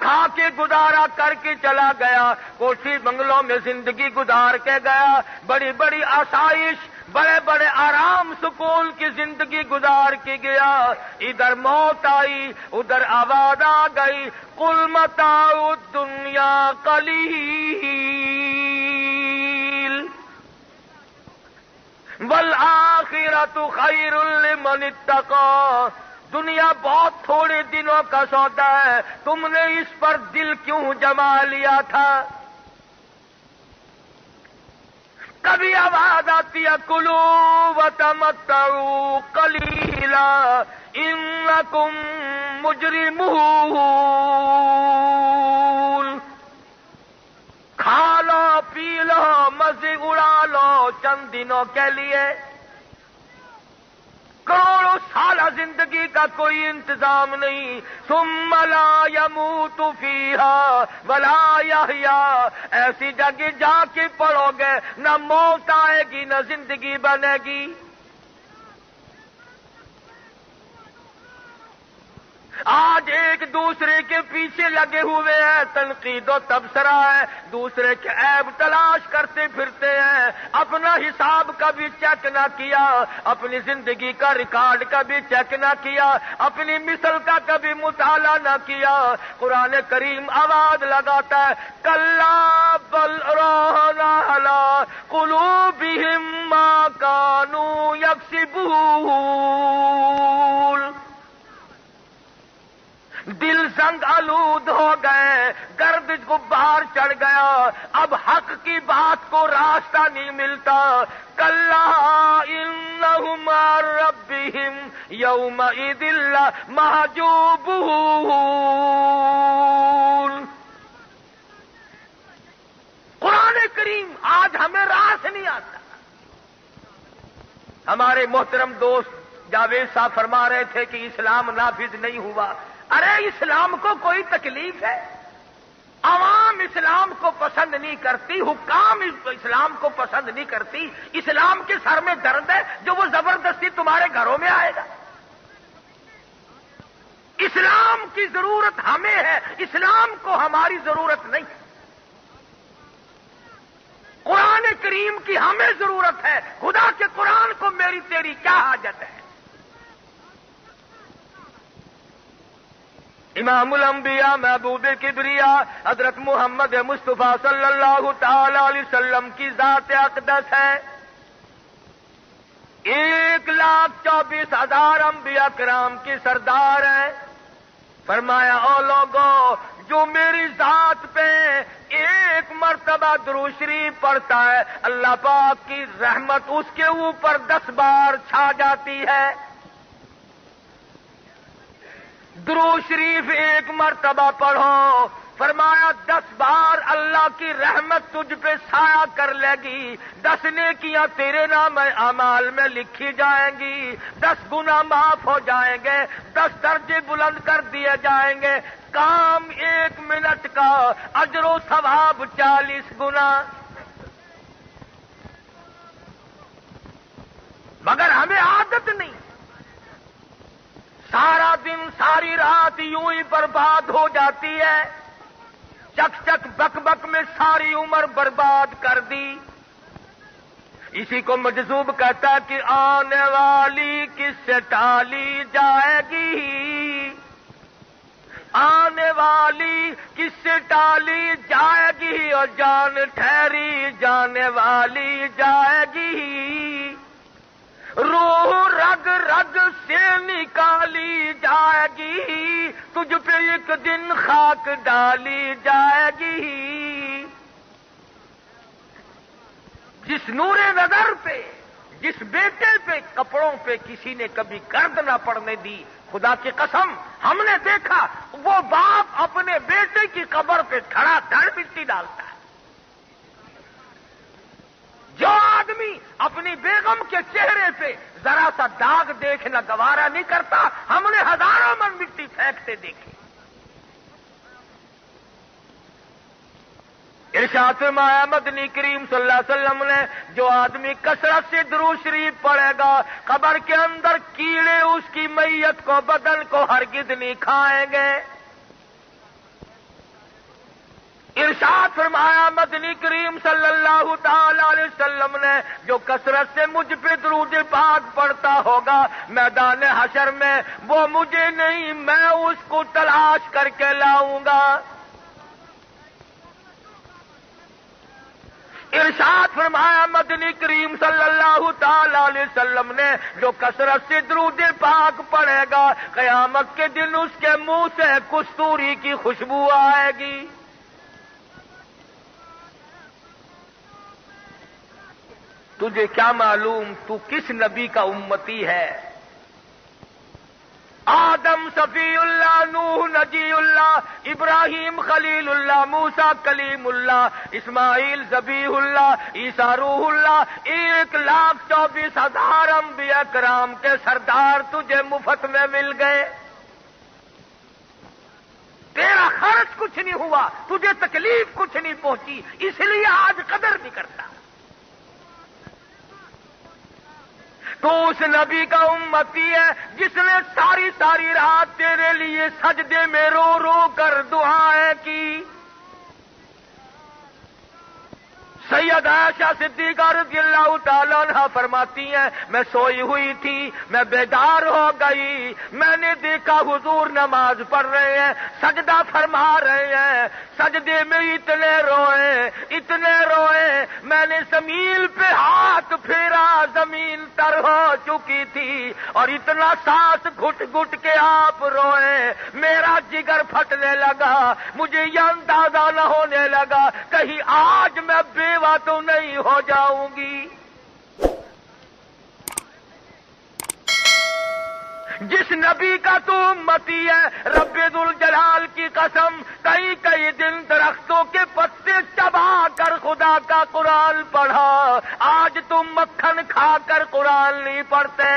کھا کے گزارا کر کے چلا گیا، کوٹھی بنگلوں میں زندگی گزار کے گیا، بڑی بڑی آسائش، بڑے بڑے آرام سکون کی زندگی گزار کے گیا، ادھر موت آئی، ادھر آواز آ گئی، قل متاع الدنیا قلیل والآخرۃ خیر لمن اتقی، دنیا بہت تھوڑے دنوں کا سودا ہے، تم نے اس پر دل کیوں جما لیا تھا؟ کبھی آواز آتی ہے کلوا وتمتعوا قلیلا انکم مجرمون، کھا لو پی لو مزے اڑا لو چند دنوں کے لیے، کروڑوں سالہ زندگی کا کوئی انتظام نہیں، ثم لا يموت فیہا ولا یحیا، ایسی جگہ جا کے پڑو گے نہ موت آئے گی نہ زندگی بنے گی۔ آج ایک دوسرے کے پیچھے لگے ہوئے ہیں، تنقید و تبصرہ ہے، دوسرے کے عیب تلاش کرتے پھرتے ہیں، اپنا حساب کبھی چیک نہ کیا، اپنی زندگی کا ریکارڈ کبھی چیک نہ کیا، اپنی مثل کا کبھی مطالعہ نہ کیا۔ قرآن کریم آواز لگاتا ہے کلا بل ران علی قلوبہم ما کانوا یکسبون، دل زنگ آلود ہو گئے، گرد غبار چڑھ گیا، اب حق کی بات کو راستہ نہیں ملتا۔ کلا انہم عن ربہم یومئذ لمحجوبون، قرآن کریم آج ہمیں راہ سے نہیں آتا۔ ہمارے محترم دوست جاوید صاحب فرما رہے تھے کہ اسلام نافذ نہیں ہوا۔ ارے اسلام کو کوئی تکلیف ہے؟ عوام اسلام کو پسند نہیں کرتی، حکام اسلام کو پسند نہیں کرتی، اسلام کے سر میں درد ہے جو وہ زبردستی تمہارے گھروں میں آئے گا۔ اسلام کی ضرورت ہمیں ہے، اسلام کو ہماری ضرورت نہیں۔ قرآن کریم کی ہمیں ضرورت ہے، خدا کے قرآن کو میری تیری کیا حاجت ہے؟ امام الانبیاء محبوب کبریا حضرت محمد مصطفیٰ صلی اللہ تعالی علیہ وسلم کی ذات اقدس ہے۔ 1,24,000 انبیاء کرام کی سردار ہیں۔ فرمایا او لوگوں، جو میری ذات پہ ایک مرتبہ درود شریف پڑھتا ہے، اللہ پاک کی رحمت اس کے اوپر 10 بار چھا جاتی ہے۔ درود شریف ایک مرتبہ پڑھو، فرمایا 10 بار اللہ کی رحمت تجھ پہ سایہ کر لے گی، 10 نیکیاں تیرے نام اعمال میں لکھی جائیں گی، 10 گناہ معاف ہو جائیں گے، 10 درجے بلند کر دیے جائیں گے، کام 1 منٹ کا، اجر و ثواب 40 گنا۔ مگر ہمیں عادت نہیں، سارا دن ساری رات یوں ہی برباد ہو جاتی ہے، چک چک بک بک میں ساری عمر برباد کر دی۔ اسی کو مجذوب کہتا ہے کہ آنے والی کس سے ٹالی جائے گی، آنے والی کس سے ٹالی جائے گی، اور جان ٹھہری جانے والی جائے گی، روح رگ رگ سے نکالی جائے گی، تجھ پہ ایک دن خاک ڈالی جائے گی۔ جس نور نظر پہ، جس بیٹے پہ کپڑوں پہ کسی نے کبھی گرد نہ پڑنے دی، خدا کی قسم ہم نے دیکھا وہ باپ اپنے بیٹے کی قبر پہ دھڑا دھڑ مٹی ڈالتا ہے۔ جو آدمی اپنی بیگم کے چہرے پہ ذرا سا داغ دیکھنا گوارا نہیں کرتا، ہم نے ہزاروں من مٹی پھینکتے دیکھے۔ ارشاد فرمایا مدنی کریم صلی اللہ علیہ وسلم نے، جو آدمی کثرت سے درود شریف پڑھے گا، قبر کے اندر کیڑے اس کی میت کو، بدن کو ہرگز نہیں کھائیں گے۔ ارشاد فرمایا مدنی کریم صلی اللہ تعالی علیہ وسلم نے جو کثرت سے مجھ پہ درود پاک پڑھتا ہوگا میدان حشر میں وہ مجھے نہیں میں اس کو تلاش کر کے لاؤں گا. ارشاد فرمایا مدنی کریم صلی اللہ تعالی علیہ وسلم نے جو کثرت سے درود پاک پڑھے گا قیامت کے دن اس کے منہ سے کستوری کی خوشبو آئے گی. تجھے کیا معلوم تو کس نبی کا امتی ہے؟ آدم صفی اللہ، نوح نجی اللہ، ابراہیم خلیل اللہ، موسیٰ کلیم اللہ، اسماعیل ذبیح اللہ، عیسیٰ روح اللہ، 1,24,000 انبیاء کرام کے سردار تجھے مفت میں مل گئے. تیرا خرچ کچھ نہیں ہوا، تجھے تکلیف کچھ نہیں پہنچی، اس لیے آج قدر نہیں کرتا. تو اس نبی کا امتی ہے جس نے ساری ساری رات تیرے لیے سجدے میں رو رو کر دعائیں کی. سید عائشہ صدیقہ رضی اللہ تعالیٰ عنہ فرماتی ہیں میں سوئی ہوئی تھی، میں بیدار ہو گئی، میں نے دیکھا حضور نماز پڑھ رہے ہیں، سجدہ فرما رہے ہیں، سجدے میں اتنے روئے میں نے زمین پہ ہاتھ پھیرا، زمین تر ہو چکی تھی اور اتنا سانس گھٹ گھٹ کے آپ روئے، میرا جگر پھٹنے لگا، مجھے یہ اندازہ نہ ہونے لگا کہیں آج میں بیوہ تو نہیں ہو جاؤں گی. جس نبی کا تو امتی ہے رب ذوالجلال کی قسم کئی کئی دن درختوں کے پتے چبا کر خدا کا قرآن پڑھا، آج تم مکھن کھا کر قرآن نہیں پڑھتے.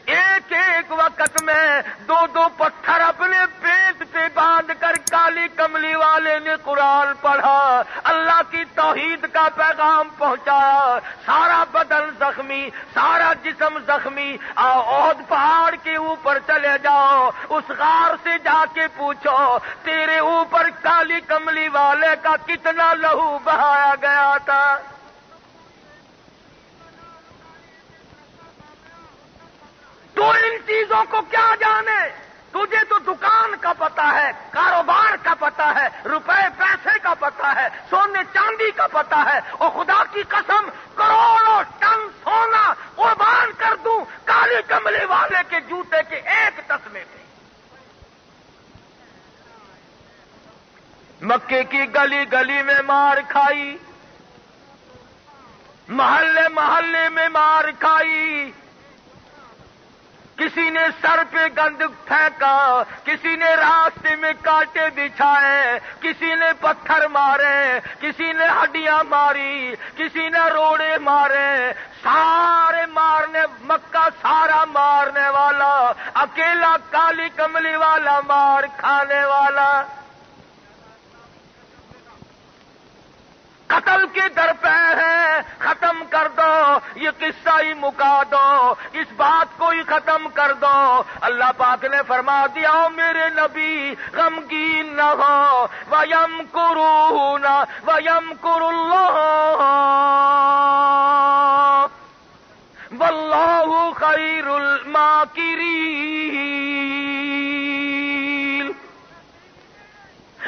ایک ایک وقت میں 2 پتھر اپنے پیٹ پہ باندھ کر کالی کملی والے نے قرآن پڑھا، اللہ کی توحید کا پیغام پہنچایا. سارا بدن زخمی، سارا جسم زخمی. احد پہاڑ کے اوپر چلے جاؤ، اس غار سے جا کے پوچھو تیرے اوپر کالی کملی والے کا کتنا لہو بہایا گیا تھا. تو ان چیزوں کو کیا جانے؟ تجھے تو دکان کا پتہ ہے، کاروبار کا پتہ ہے، روپے پیسے کا پتہ ہے، سونے چاندی کا پتہ ہے. اور خدا کی قسم کروڑوں ٹن سونا قربان کر دوں کالی کملی والے کے جوتے کے ایک تسمے پہ. مکے کی گلی گلی میں مار کھائی، محلے محلے میں مار کھائی. کسی نے سر پہ گند پھینکا، کسی نے راستے میں کانٹے بچھائے، کسی نے پتھر مارے، کسی نے ہڈیاں ماری، کسی نے روڑے مارے. سارے مارنے، مکہ سارا مارنے والا، اکیلا کالی کملی والا مار کھانے والا. قتل کے در پہ ہے، ختم کر دو یہ قصہ ہی مکا دو، اس بات کو ہی ختم کر دو. اللہ پاک نے فرما دیا میرے نبی غمگین نہ ہو، وَيَمْكُرُونَ وَيَمْكُرُ اللَّهُ وَاللَّهُ خَيْرُ الْمَاكِرِينَ.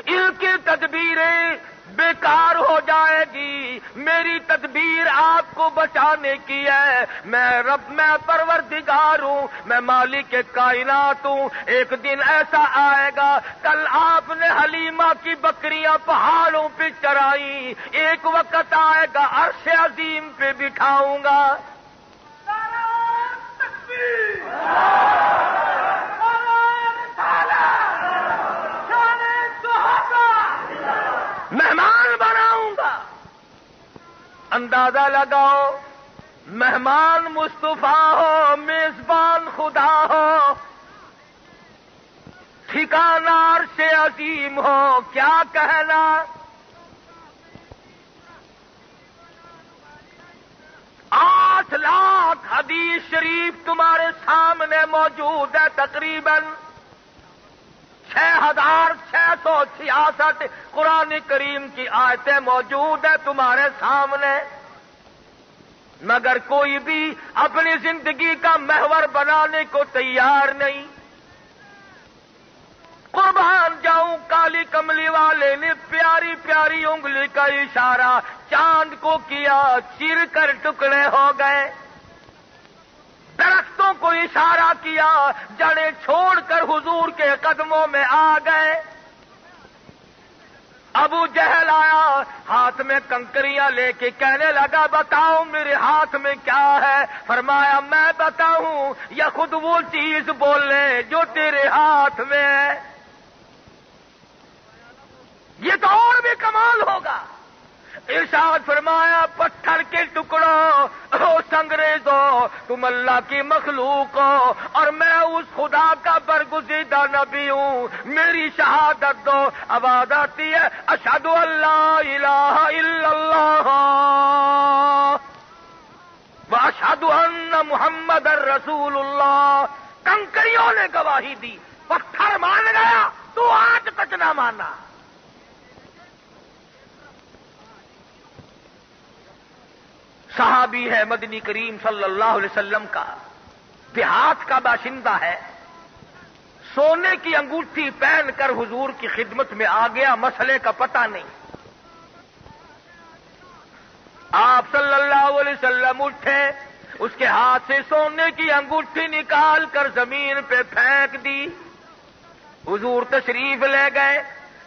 ان کی تدبیریں بیکار ہو جائے گی، میری تدبیر آپ کو بچانے کی ہے. میں پروردگار ہوں، میں مالک کائنات ہوں. ایک دن ایسا آئے گا، کل آپ نے حلیمہ کی بکریاں پہاڑوں پہ چرائی، ایک وقت آئے گا عرش عظیم پہ بٹھاؤں گا. مہمان بناؤں گا. اندازہ لگاؤ، مہمان مصطفیٰ ہو، میزبان خدا ہو، ٹھکانہ عرش عظیم ہو، کیا کہنا. 8 لاکھ حدیث شریف تمہارے سامنے موجود ہے، تقریباً 6,000 666 قرآن کریم کی آیتیں موجود ہیں تمہارے سامنے، مگر کوئی بھی اپنی زندگی کا محور بنانے کو تیار نہیں۔ قربان جاؤں، کالی کملی والے نے پیاری پیاری انگلی کا اشارہ چاند کو کیا، چیر کر ٹکڑے ہو گئے۔ درختوں کو اشارہ کیا، جڑیں چھوڑ کر حضور کے قدموں میں آ گئے۔ ابو جہل آیا، ہاتھ میں کنکریاں لے کے کہنے لگا بتاؤ میرے ہاتھ میں کیا ہے؟ فرمایا میں بتاؤں یا خود وہ چیز بول لے جو تیرے ہاتھ میں ہے؟ یہ تو اور بھی کمال ہوگا۔ ارشاد فرمایا پتھر کے ٹکڑوں، او سنگریزو، تم اللہ کی مخلوق ہو اور میں اس خدا کا برگزیدہ نبی ہوں، میری شہادت دو۔ آواز آتی ہے اشہد ان لا الہ الا اللہ واشہد ان محمد رسول اللہ۔ کنکریوں نے گواہی دی، پتھر مان گیا، تو آج تک نہ مانا۔ صحابی ہے مدنی کریم صلی اللہ علیہ وسلم کا، دیہات کا باشندہ ہے، سونے کی انگوٹھی پہن کر حضور کی خدمت میں آ گیا، مسئلے کا پتہ نہیں۔ آپ صلی اللہ علیہ وسلم اٹھے، اس کے ہاتھ سے سونے کی انگوٹھی نکال کر زمین پہ پھینک دی، حضور تشریف لے گئے۔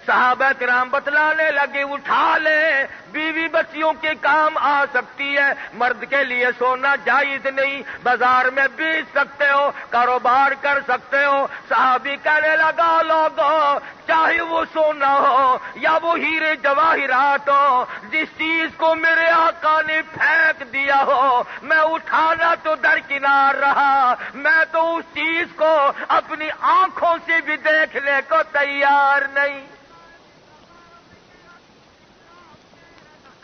صحابہ کرام بتلانے لگے اٹھا لے، بیوی بچیوں کے کام آ سکتی ہے، مرد کے لیے سونا جائز نہیں، بازار میں بیچ سکتے ہو، کاروبار کر سکتے ہو۔ صحابی کہنے لگا لوگو، چاہے وہ سونا ہو یا وہ ہیرے جواہرات ہو، جس چیز کو میرے آقا نے پھینک دیا ہو، میں اٹھانا تو درکنار رہا، میں تو اس چیز کو اپنی آنکھوں سے بھی دیکھنے کو تیار نہیں۔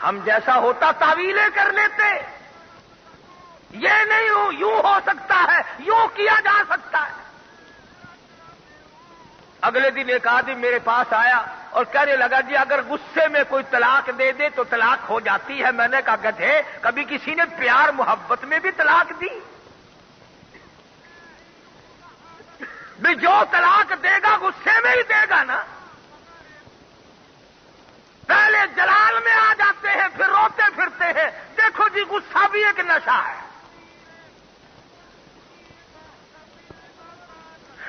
ہم جیسا ہوتا تعویلیں کر لیتے، یہ نہیں یوں ہو سکتا ہے، یوں کیا جا سکتا ہے۔ اگلے دن ایک آدمی میرے پاس آیا اور کہنے لگا جی اگر غصے میں کوئی طلاق دے دے تو طلاق ہو جاتی ہے۔ میں نے کہا گدھے، کبھی کسی نے پیار محبت میں بھی طلاق دی؟ بھی جو طلاق دے گا غصے میں ہی دے گا نا۔ پہلے جلال میں آ جاتے ہیں پھر روتے پھرتے ہیں۔ دیکھو جی غصہ بھی ایک نشہ ہے۔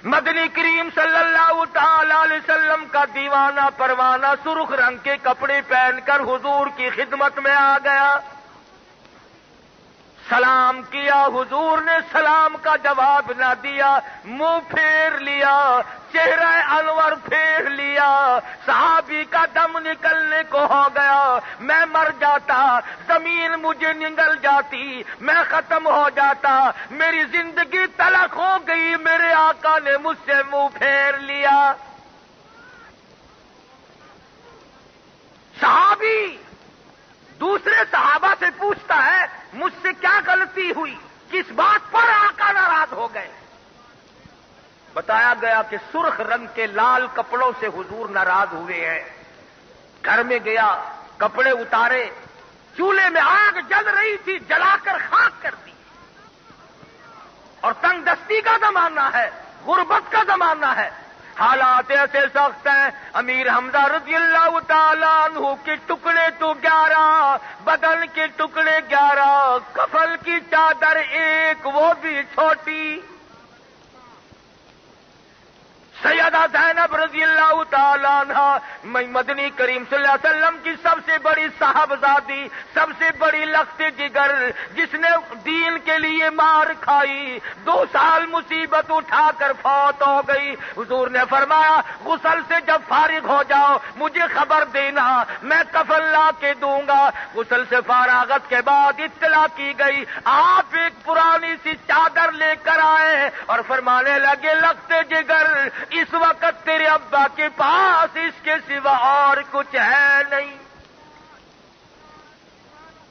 مدنی کریم صلی اللہ تعالی علیہ وسلم کا دیوانہ پروانہ سرخ رنگ کے کپڑے پہن کر حضور کی خدمت میں آ گیا، سلام کیا، حضور نے سلام کا جواب نہ دیا، منہ پھیر لیا، چہرہ انور پھیر لیا۔ صحابی کا دم نکلنے کو ہو گیا، میں مر جاتا، زمین مجھے نگل جاتی، میں ختم ہو جاتا، میری زندگی تلخ ہو گئی، میرے آقا نے مجھ سے منہ پھیر لیا۔ صحابی دوسرے صحابہ سے پوچھتا ہے مجھ سے کیا غلطی ہوئی، کس بات پر آقا ناراض ہو گئے؟ بتایا گیا کہ سرخ رنگ کے لال کپڑوں سے حضور ناراض ہوئے ہیں۔ گھر میں گیا، کپڑے اتارے، چولہے میں آگ جل رہی تھی، جلا کر خاک کر دی۔ اور تنگ دستی کا زمانہ ہے، غربت کا زمانہ ہے، حالات ایسے سخت ہیں۔ امیر حمزہ رضی اللہ تعالیٰ عنہ کے ٹکڑے تو 11، بدن کے ٹکڑے 11، کفن کی چادر ایک، وہ بھی چھوٹی۔ سیدہ زینب رضی اللہ تعالیٰ عنہ مدنی کریم صلی اللہ علیہ وسلم کی سب سے بڑی صاحبزادی، سب سے بڑی لخت جگر، جس نے دین کے لیے مار کھائی، 2 سال مصیبت اٹھا کر فوت ہو گئی۔ حضور نے فرمایا غسل سے جب فارغ ہو جاؤ مجھے خبر دینا، میں کفن لا کے دوں گا۔ غسل سے فارغت کے بعد اطلاع کی گئی، آپ ایک پرانی سی چادر لے کر آئے اور فرمانے لگے لخت جگر، اس وقت تیرے ابا کے پاس اس کے سوا اور کچھ ہے نہیں۔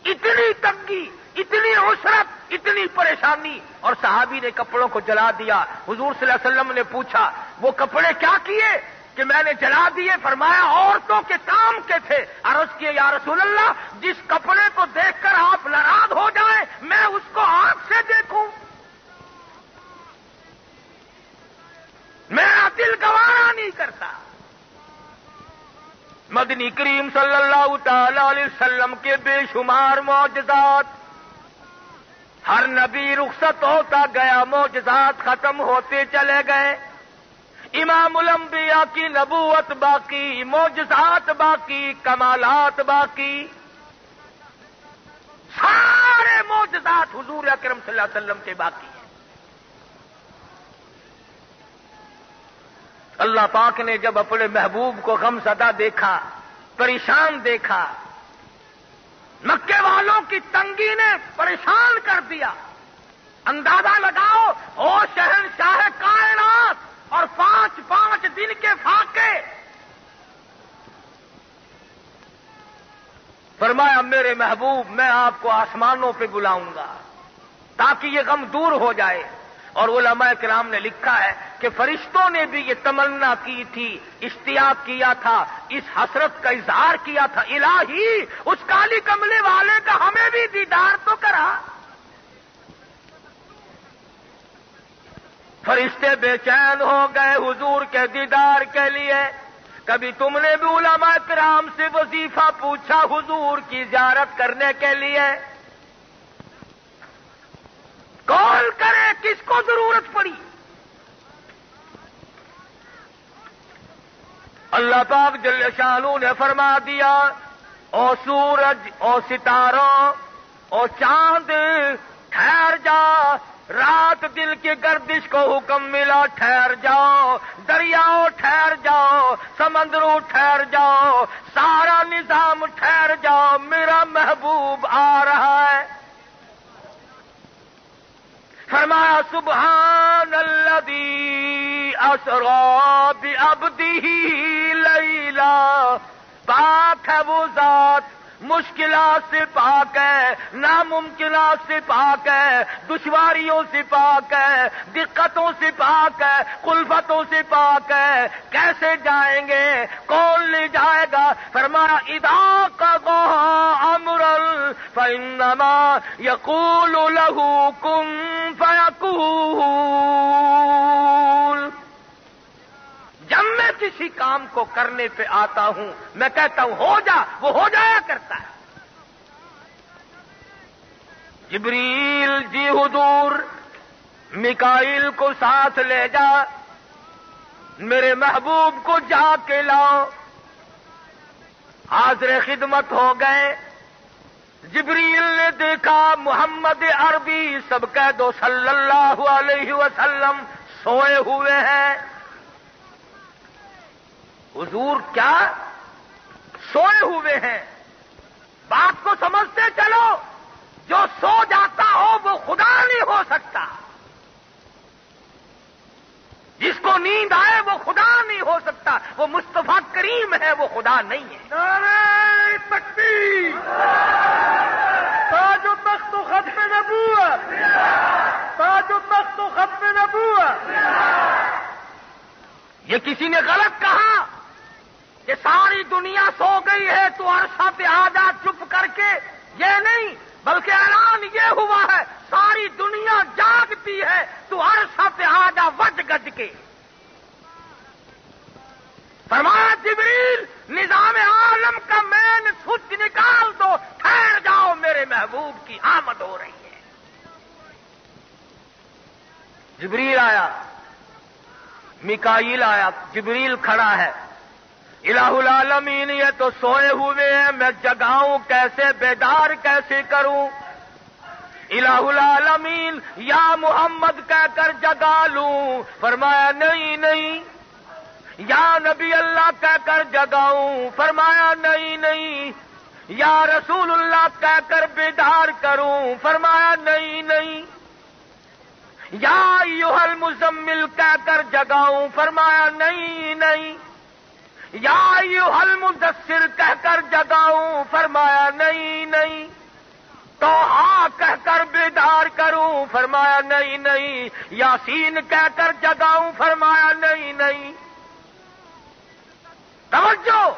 اتنی تنگی، اتنی عسرت، اتنی پریشانی، اور صحابی نے کپڑوں کو جلا دیا۔ حضور صلی اللہ علیہ وسلم نے پوچھا وہ کپڑے کیا کیے؟ کہ میں نے جلا دیے؟ فرمایا عورتوں کے کام کے تھے۔ عرض کیے یا رسول اللہ، جس کپڑے کو دیکھ کر آپ ناراض ہو جائیں میں اس کو آنکھ سے دیکھوں؟ میرا دل گوارا نہیں کرتا۔ مدنی کریم صلی اللہ تعالی علیہ وسلم کے بے شمار معجزات، ہر نبی رخصت ہوتا گیا، معجزات ختم ہوتے چلے گئے۔ امام الانبیاء کی نبوت باقی، معجزات باقی، کمالات باقی، سارے معجزات حضور اکرم صلی اللہ علیہ وسلم کے باقی ہیں۔ اللہ پاک نے جب اپنے محبوب کو غم زدہ دیکھا، پریشان دیکھا، مکے والوں کی تنگی نے پریشان کر دیا، اندازہ لگاؤ او شہنشاہ کائنات اور 5 دن کے فاقے، فرمایا میرے محبوب میں آپ کو آسمانوں پہ بلاؤں گا تاکہ یہ غم دور ہو جائے۔ اور علماء کرام نے لکھا ہے کہ فرشتوں نے بھی یہ تمنا کی تھی، اشتیاق کیا تھا، اس حسرت کا اظہار کیا تھا، الہی اس کالی کملے والے کا ہمیں بھی دیدار تو کرا۔ فرشتے بے چین ہو گئے حضور کے دیدار کے لیے۔ کبھی تم نے بھی علماء کرام سے وظیفہ پوچھا حضور کی زیارت کرنے کے لیے؟ کال کرے، کس کو ضرورت پڑی؟ اللہ پاک جل شانہ نے فرما دیا، او سورج، او ستاروں، او چاند ٹھہر جا، رات دل کی گردش کو حکم ملا ٹھہر جاؤ، دریاؤں ٹھہر جاؤ، سمندروں ٹھہر جاؤ، سارا نظام ٹھہر جاؤ، میرا محبوب آ رہا ہے۔ فرمایا سبحان الذی اسری بعبدہ لیلا، پاک ہے وہ ذات، مشکلات سے پاک ہے، ناممکنات سے پاک ہے، دشواریوں سے پاک ہے، دقتوں سے پاک ہے، کلفتوں سے پاک ہے۔ کیسے جائیں گے؟ کون لے جائے گا؟ فرمایا اذا قضى امرا فانما يقول له كن فيكون، جب میں کسی کام کو کرنے پہ آتا ہوں میں کہتا ہوں ہو جا، وہ ہو جایا کرتا ہے۔ جبریل جی حضور، میکائیل کو ساتھ لے جا، میرے محبوب کو جا کے لاؤ۔ حاضر خدمت ہو گئے۔ جبریل نے دیکھا محمد عربی سب کہہ دو صلی اللہ علیہ وسلم سوئے ہوئے ہیں۔ حضور کیا سوئے ہوئے ہیں؟ بات کو سمجھتے چلو، جو سو جاتا ہو وہ خدا نہیں ہو سکتا، جس کو نیند آئے وہ خدا نہیں ہو سکتا، وہ مصطفیٰ کریم ہے، وہ خدا نہیں ہے۔ نعرہ تکبیر، تاج و تخت و ختم نبوت، تاج و تخت و ختم نبوت۔ یہ کسی نے غلط کہا کہ ساری دنیا سو گئی ہے تو عرصہ پہ آ جا چپ کر کے، یہ نہیں، بلکہ اعلان یہ ہوا ہے ساری دنیا جاگتی ہے تو عرصہ پہ آ جا وج گج کے۔ فرمایا جبریل نظام عالم کا مین سوئچ نکال دو، ٹھہر جاؤ، میرے محبوب کی آمد ہو رہی ہے۔ جبریل آیا، میکائیل آیا، جبریل کھڑا ہے۔ الہ العالمین یہ تو سوئے ہوئے ہیں، میں جگاؤں کیسے، بیدار کیسے کروں؟ الہ العالمین یا محمد کہہ کر جگا لوں؟ فرمایا نہیں نہیں۔ یا نبی اللہ کہہ کر جگاؤں؟ فرمایا نہیں نہیں۔ یا رسول اللہ کہہ کر بیدار کروں؟ فرمایا نہیں نہیں۔ یا ایھا المزمل کہہ کر جگاؤں؟ فرمایا نہیں نہیں۔ یا ایھا المدثر کہہ کر جگاؤں؟ فرمایا نہیں نہیں۔ تو ہاں کہہ کر بیدار کروں؟ فرمایا نہیں نہیں۔ یاسین کہہ کر جگاؤں؟ فرمایا نہیں نہیں۔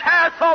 600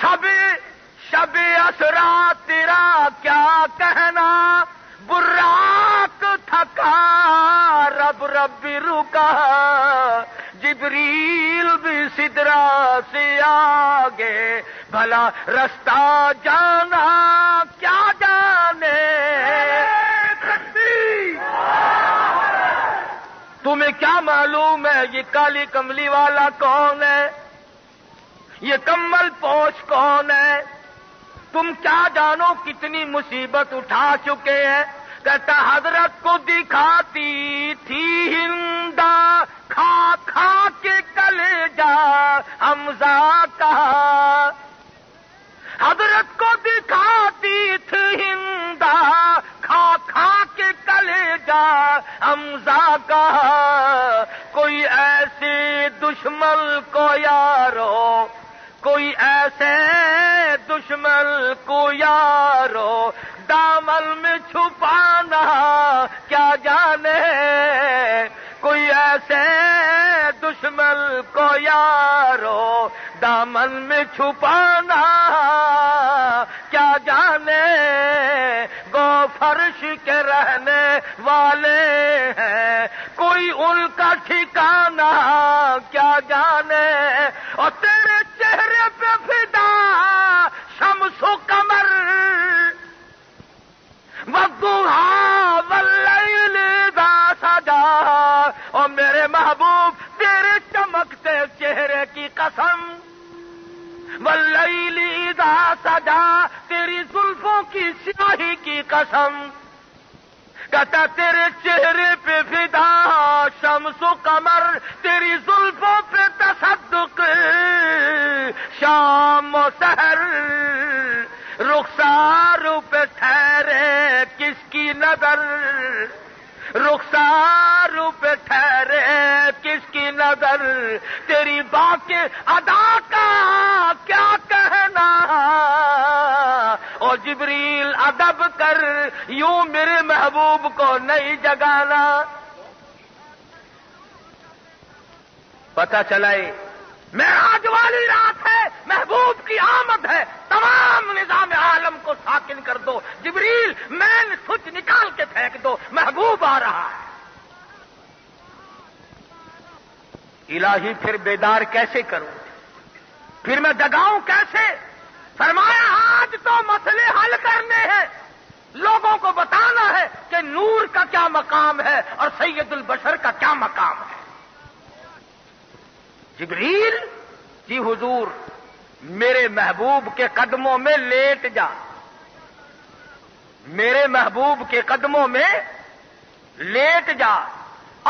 شب اسرا تیرا کیا کہنا، براق تھکا رب رب رکا، جبریل بھی سدرا سے آگے، بھلا رستہ جانا کیا جانے۔ تمہیں کیا معلوم ہے یہ کالی کملی والا کون ہے، یہ کمل پوش کون ہے؟ تم کیا جانو کتنی مصیبت اٹھا چکے ہیں۔ کہتا حضرت کو دکھاتی تھی ہندا، کھا کھا کے کلیجا حمزہ کا، حضرت کو دکھاتی تھی ہندا، کھا کھا کے کلیجا حمزہ کا، کوئی ایسے دشمن کو یارو، کوئی ایسے دشمن کو یارو، دامن میں چھپانا کیا جانے، کوئی ایسے دشمن کو یارو، دامن میں چھپانا کیا جانے، گو فرش کے رہنے والے ہیں، کوئی ان کا ٹھکانہ کیا جانے، اور تیرے چہرے پہ فدا شمس و قمر، والضحیٰ واللیل اذا سجا، اور میرے محبوب تیرے چمکتے چہرے کی قسم، واللیل اذا سجا، تیری زلفوں کی سیاہی کی قسم، کہتا تیرے چہرے پہ فدا شمس و قمر، تیری زلفوں پہ تصدق شام و سحر، رخسار پہ ٹھہرے کس کی نظر، رخسار پہ ٹھہرے کس کی نظر، تیری بات ادا کا کیا کہنا، اور جبریل ادب کر یوں میرے محبوب کو نہیں جگانا۔ پتہ چلائے معراج والی رات ہے، محبوب کی آمد ہے، تمام نظام عالم کو ساکن کر دو، جبریل مین سوئچ نکال کے پھینک دو، محبوب آ رہا ہے۔ الہی پھر بیدار کیسے کروں، پھر میں جگاؤں کیسے؟ فرمایا آج تو مسئلے حل کرنے ہیں، لوگوں کو بتانا ہے کہ نور کا کیا مقام ہے اور سید البشر کا کیا مقام ہے۔ جبریل جی حضور میرے محبوب کے قدموں میں لیٹ جا، میرے محبوب کے قدموں میں لیٹ جا،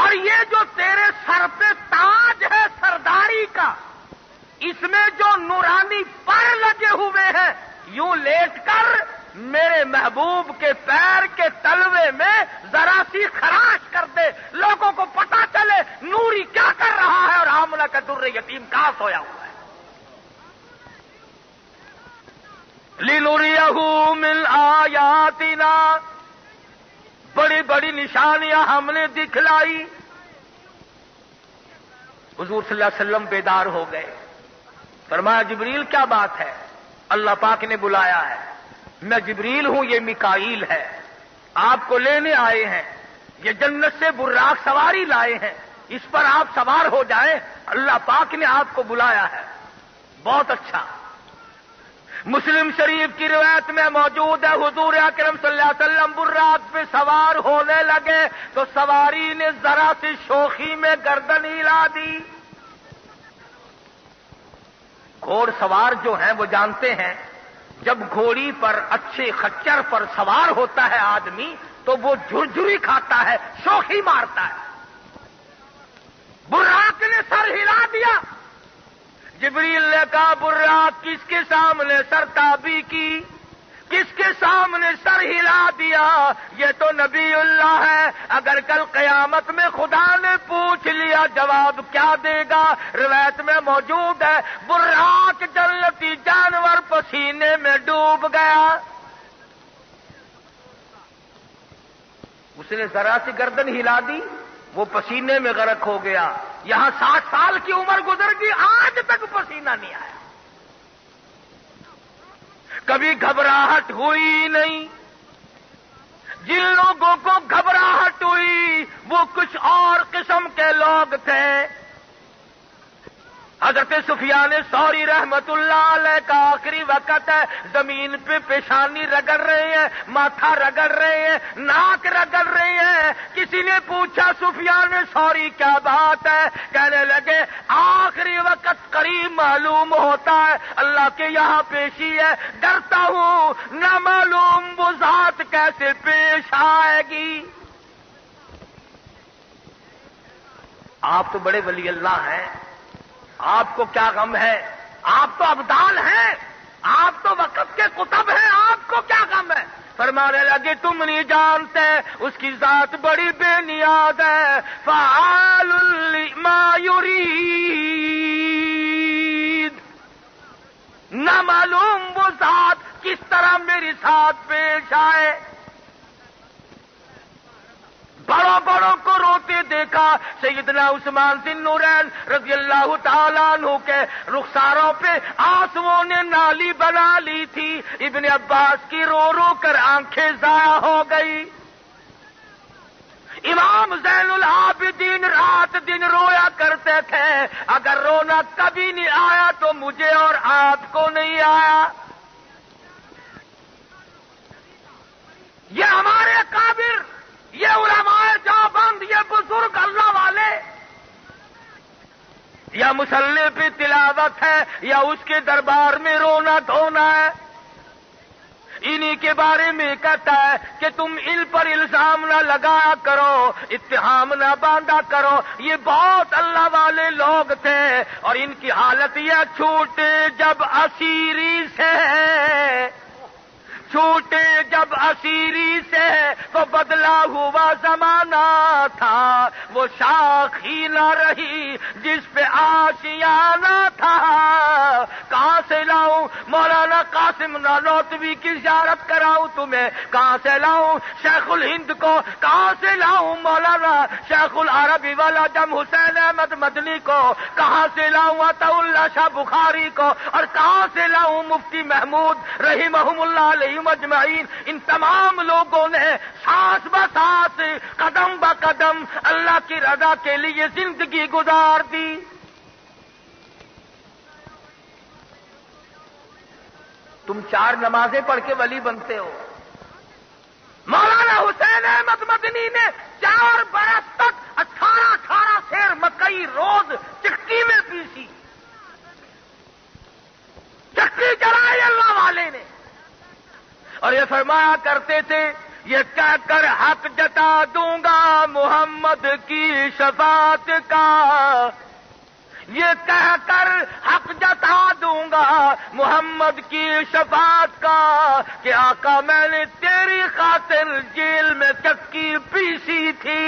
اور یہ جو تیرے سر پہ تاج ہے سرداری کا، اس میں جو نورانی پر لگے ہوئے ہیں، یوں لیٹ کر میرے محبوب کے پیر کے تلوے میں ذرا سی خراش کر دے، لوگوں کو پتا چلے نوری کیا کر رہا ہے اور آملہ کا در یتیم کہاں سویا ہوا ہے۔ لِنُرِيَهُ مِنْ آیَاتِنَا، بڑی بڑی نشانیاں ہم نے دکھلائی۔ حضور صلی اللہ علیہ وسلم بیدار ہو گئے، فرمایا جبریل کیا بات ہے؟ اللہ پاک نے بلایا ہے، میں جبریل ہوں، یہ میکائیل ہے، آپ کو لینے آئے ہیں، یہ جنت سے براق سواری لائے ہیں، اس پر آپ سوار ہو جائیں، اللہ پاک نے آپ کو بلایا ہے۔ بہت اچھا۔ مسلم شریف کی روایت میں موجود ہے، حضور اکرم صلی اللہ علیہ وسلم براق پہ سوار ہونے لگے تو سواری نے ذرا سی شوخی میں گردن ہلا دی۔ گھوڑ سوار جو ہیں وہ جانتے ہیں، جب گھوڑی پر اچھے خچر پر سوار ہوتا ہے آدمی تو وہ جھرجھری کھاتا ہے، شوخی مارتا ہے۔ براق نے سر ہلا دیا، جبریل نے کہا براق کس کے سامنے سرتابی کی، کس کے سامنے سر ہلا دیا؟ یہ تو نبی اللہ ہے، اگر کل قیامت میں خدا نے پوچھ لیا جواب کیا دے گا؟ روایت میں موجود ہے براق جنتی جانور پسینے میں ڈوب گیا، اس نے ذرا سی گردن ہلا دی، وہ پسینے میں غرق ہو گیا۔ یہاں 60 سال کی عمر گزر گئی، آج تک پسینہ نہیں آیا۔ کبھی گھبراہٹ ہوئی نہیں. جن لوگوں کو گھبراہٹ ہوئی وہ کچھ اور قسم کے لوگ تھے. حضرت سفیان ثوری رحمت اللہ علیہ کا آخری وقت ہے, زمین پہ پیشانی رگڑ رہے ہیں, ماتھا رگڑ رہے ہیں, ناک رگڑ رہے ہیں. کسی نے پوچھا سفیان ثوری کیا بات ہے؟ کہنے لگے آخری وقت قریب معلوم ہوتا ہے, اللہ کے یہاں پیشی ہے, ڈرتا ہوں نہ معلوم وہ ذات کیسے پیش آئے گی. آپ تو بڑے ولی اللہ ہیں, آپ کو کیا غم ہے؟ آپ تو ابدال ہیں, آپ تو وقت کے کتب ہیں, آپ کو کیا غم ہے؟ فرمانے لگے تم نہیں جانتے اس کی ذات بڑی بے نیاز ہے. فعال لما یرید, نہ معلوم وہ ذات کس طرح میری ساتھ پیش آئے. بڑوں بڑوں کو روتے دیکھا. سیدنا عثمان ذی نورین رضی اللہ تعالیٰ عنہ کے رخساروں پہ آنسوؤں نے نالی بنا لی تھی. ابن عباس کی رو رو کر آنکھیں ضائع ہو گئی. امام زین العابدین رات دن رویا کرتے تھے, اگر رونا کبھی نہیں آیا تو مجھے اور آپ کو نہیں آیا. یہ ہمارے اکابر, یہ علماء جوبند, یہ بزرگ اللہ والے, یا مصلی پہ تلاوت ہے یا اس کے دربار میں رونا دھونا ہے. انہی کے بارے میں کہتا ہے کہ تم ان پر الزام نہ لگایا کرو, اتہام نہ باندھا کرو. یہ بہت اللہ والے لوگ تھے اور ان کی حالت یہ چھوٹے جب اسیری سے ہے, چھوٹے جب اسیری سے تو بدلا ہوا زمانہ تھا. وہ شاخ ہی نہ رہی جس پہ آشیانہ تھا. کہاں سے لاؤں مولانا قاسم نانوتوی کی زیارت کراؤں تمہیں؟ کہاں سے لاؤں شیخ الہند کو؟ کہاں سے لاؤں مولانا شیخ العربی والا جم حسین احمد مدنی کو؟ کہاں سے لاؤں عطا اللہ شاہ بخاری کو؟ اور کہاں سے لاؤں مفتی محمود رحمہم اللہ علیہ مجمعین؟ ان تمام لوگوں نے سانس ب سانس, قدم ب قدم اللہ کی رضا کے لیے زندگی گزار دی. تم 4 نمازیں پڑھ کے ولی بنتے ہو. مولانا حسین احمد مدنی نے 4 برس تک 18 سیر مکئی روز چکی میں پیسی, چکی چلائی اللہ والے نے. اور یہ فرمایا کرتے تھے, یہ کہہ کر حق جتا دوں گا محمد کی شفاعت کا, یہ کہہ کر حق جتا دوں گا محمد کی شفاعت کا, کہ آقا میں نے تیری خاطر جیل میں چکی پیسی تھی.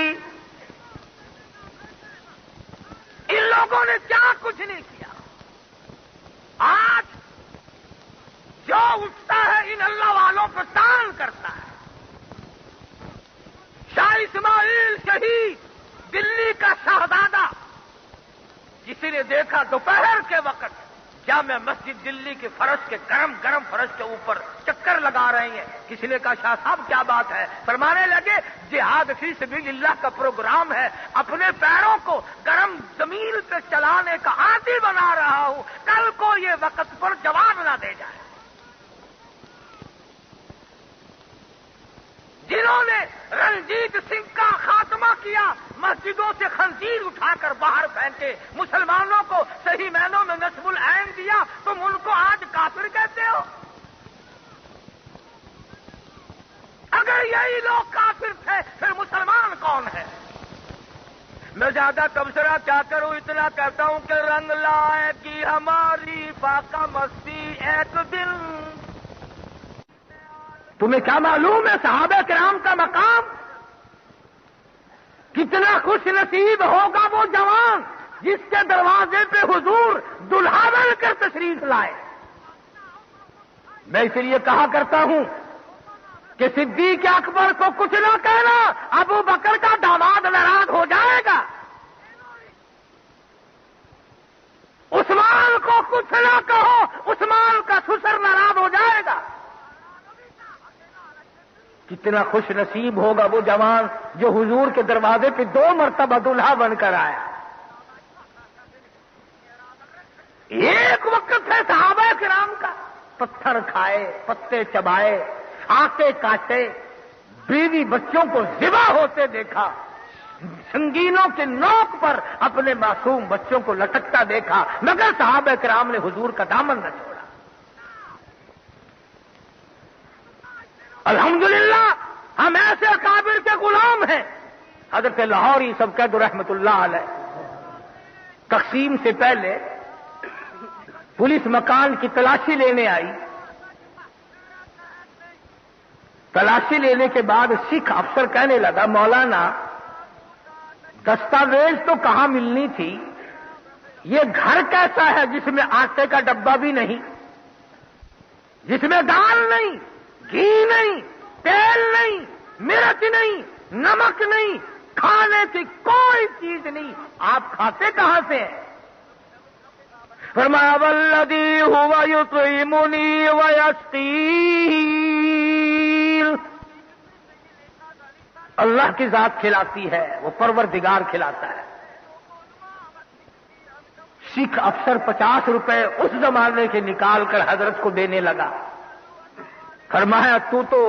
ان لوگوں نے کیا کچھ نہیں کیا. آج جو اٹھتا ہے ان اللہ والوں پر تان کرتا ہے. شاہ اسماعیل شہید دلی کا شہزادہ, کسی نے دیکھا دوپہر کے وقت جامع مسجد دلی کے فرش کے گرم گرم فرش کے اوپر چکر لگا رہے ہیں. کسی نے کہا شاہ صاحب کیا بات ہے؟ فرمانے لگے جہاد فی سبیل اللہ کا پروگرام ہے, اپنے پیروں کو گرم زمین پہ چلانے کا عادی بنا رہا ہوں, کل کو یہ وقت پر جواب نہ دے جائے. جنہوں نے رنجیت سنگھ کا خاتمہ کیا, مسجدوں سے خنزیر اٹھا کر باہر پھینکے, مسلمانوں کو صحیح معنوں میں نصب العین دیا, تم ان کو آج کافر کہتے ہو؟ اگر یہی لوگ کافر تھے پھر مسلمان کون ہے؟ میں زیادہ تبصرہ کیا کروں, اتنا کہتا ہوں کہ رنگ لائے گی ہماری فاقہ مستی ایک دن. تمہیں کیا معلوم ہے صحابہ کرام کا مقام کتنا خوش نصیب ہوگا وہ جوان جس کے دروازے پہ حضور دلہا بن کر تشریف لائے. میں اس لیے کہا کرتا ہوں کہ صدیق اکبر کو کچھ نہ کہنا, ابو بکر کا داماد ناراض ہو جائے گا. عثمان کو کچھ نہ کہو, عثمان کا سسر ناراض ہو جائے گا. کتنا خوش نصیب ہوگا وہ جوان جو حضور کے دروازے پہ 2 مرتبہ دلہا بن کر آیا. ایک وقت ہے صحابہ کرام کا، پتھر کھائے، پتے چبائے، آٹے کاٹے، بیوی بچوں کو ذبح ہوتے دیکھا، سنگینوں کے نوک پر اپنے معصوم بچوں کو لٹکتا دیکھا، مگر صحابہ کرام نے حضور کا دامن نہ چھوڑا. الحمدللہ ہم ایسے اکابر کے غلام ہیں. حضرت لاہوری سبکت رحمت اللہ علیہ تقسیم سے پہلے پولیس مکان کی تلاشی لینے آئی. تلاشی لینے کے بعد سکھ افسر کہنے لگا، مولانا دستاویز تو کہاں ملنی تھی، یہ گھر کیسا ہے جس میں آٹے کا ڈبہ بھی نہیں، جس میں دال نہیں، گھی نہیں، تیل نہیں، مرچ نہیں، نمک نہیں، کھانے کی کوئی چیز نہیں، آپ کھاتے کہاں سے ہیں؟ فرمایا والذی هو یطعمنی ویسقین، اللہ کی ذات کھلاتی ہے، وہ پروردگار کھلاتا ہے. سکھ افسر 50 روپے اس زمانے کے نکال کر حضرت کو دینے لگا. فرمایا تو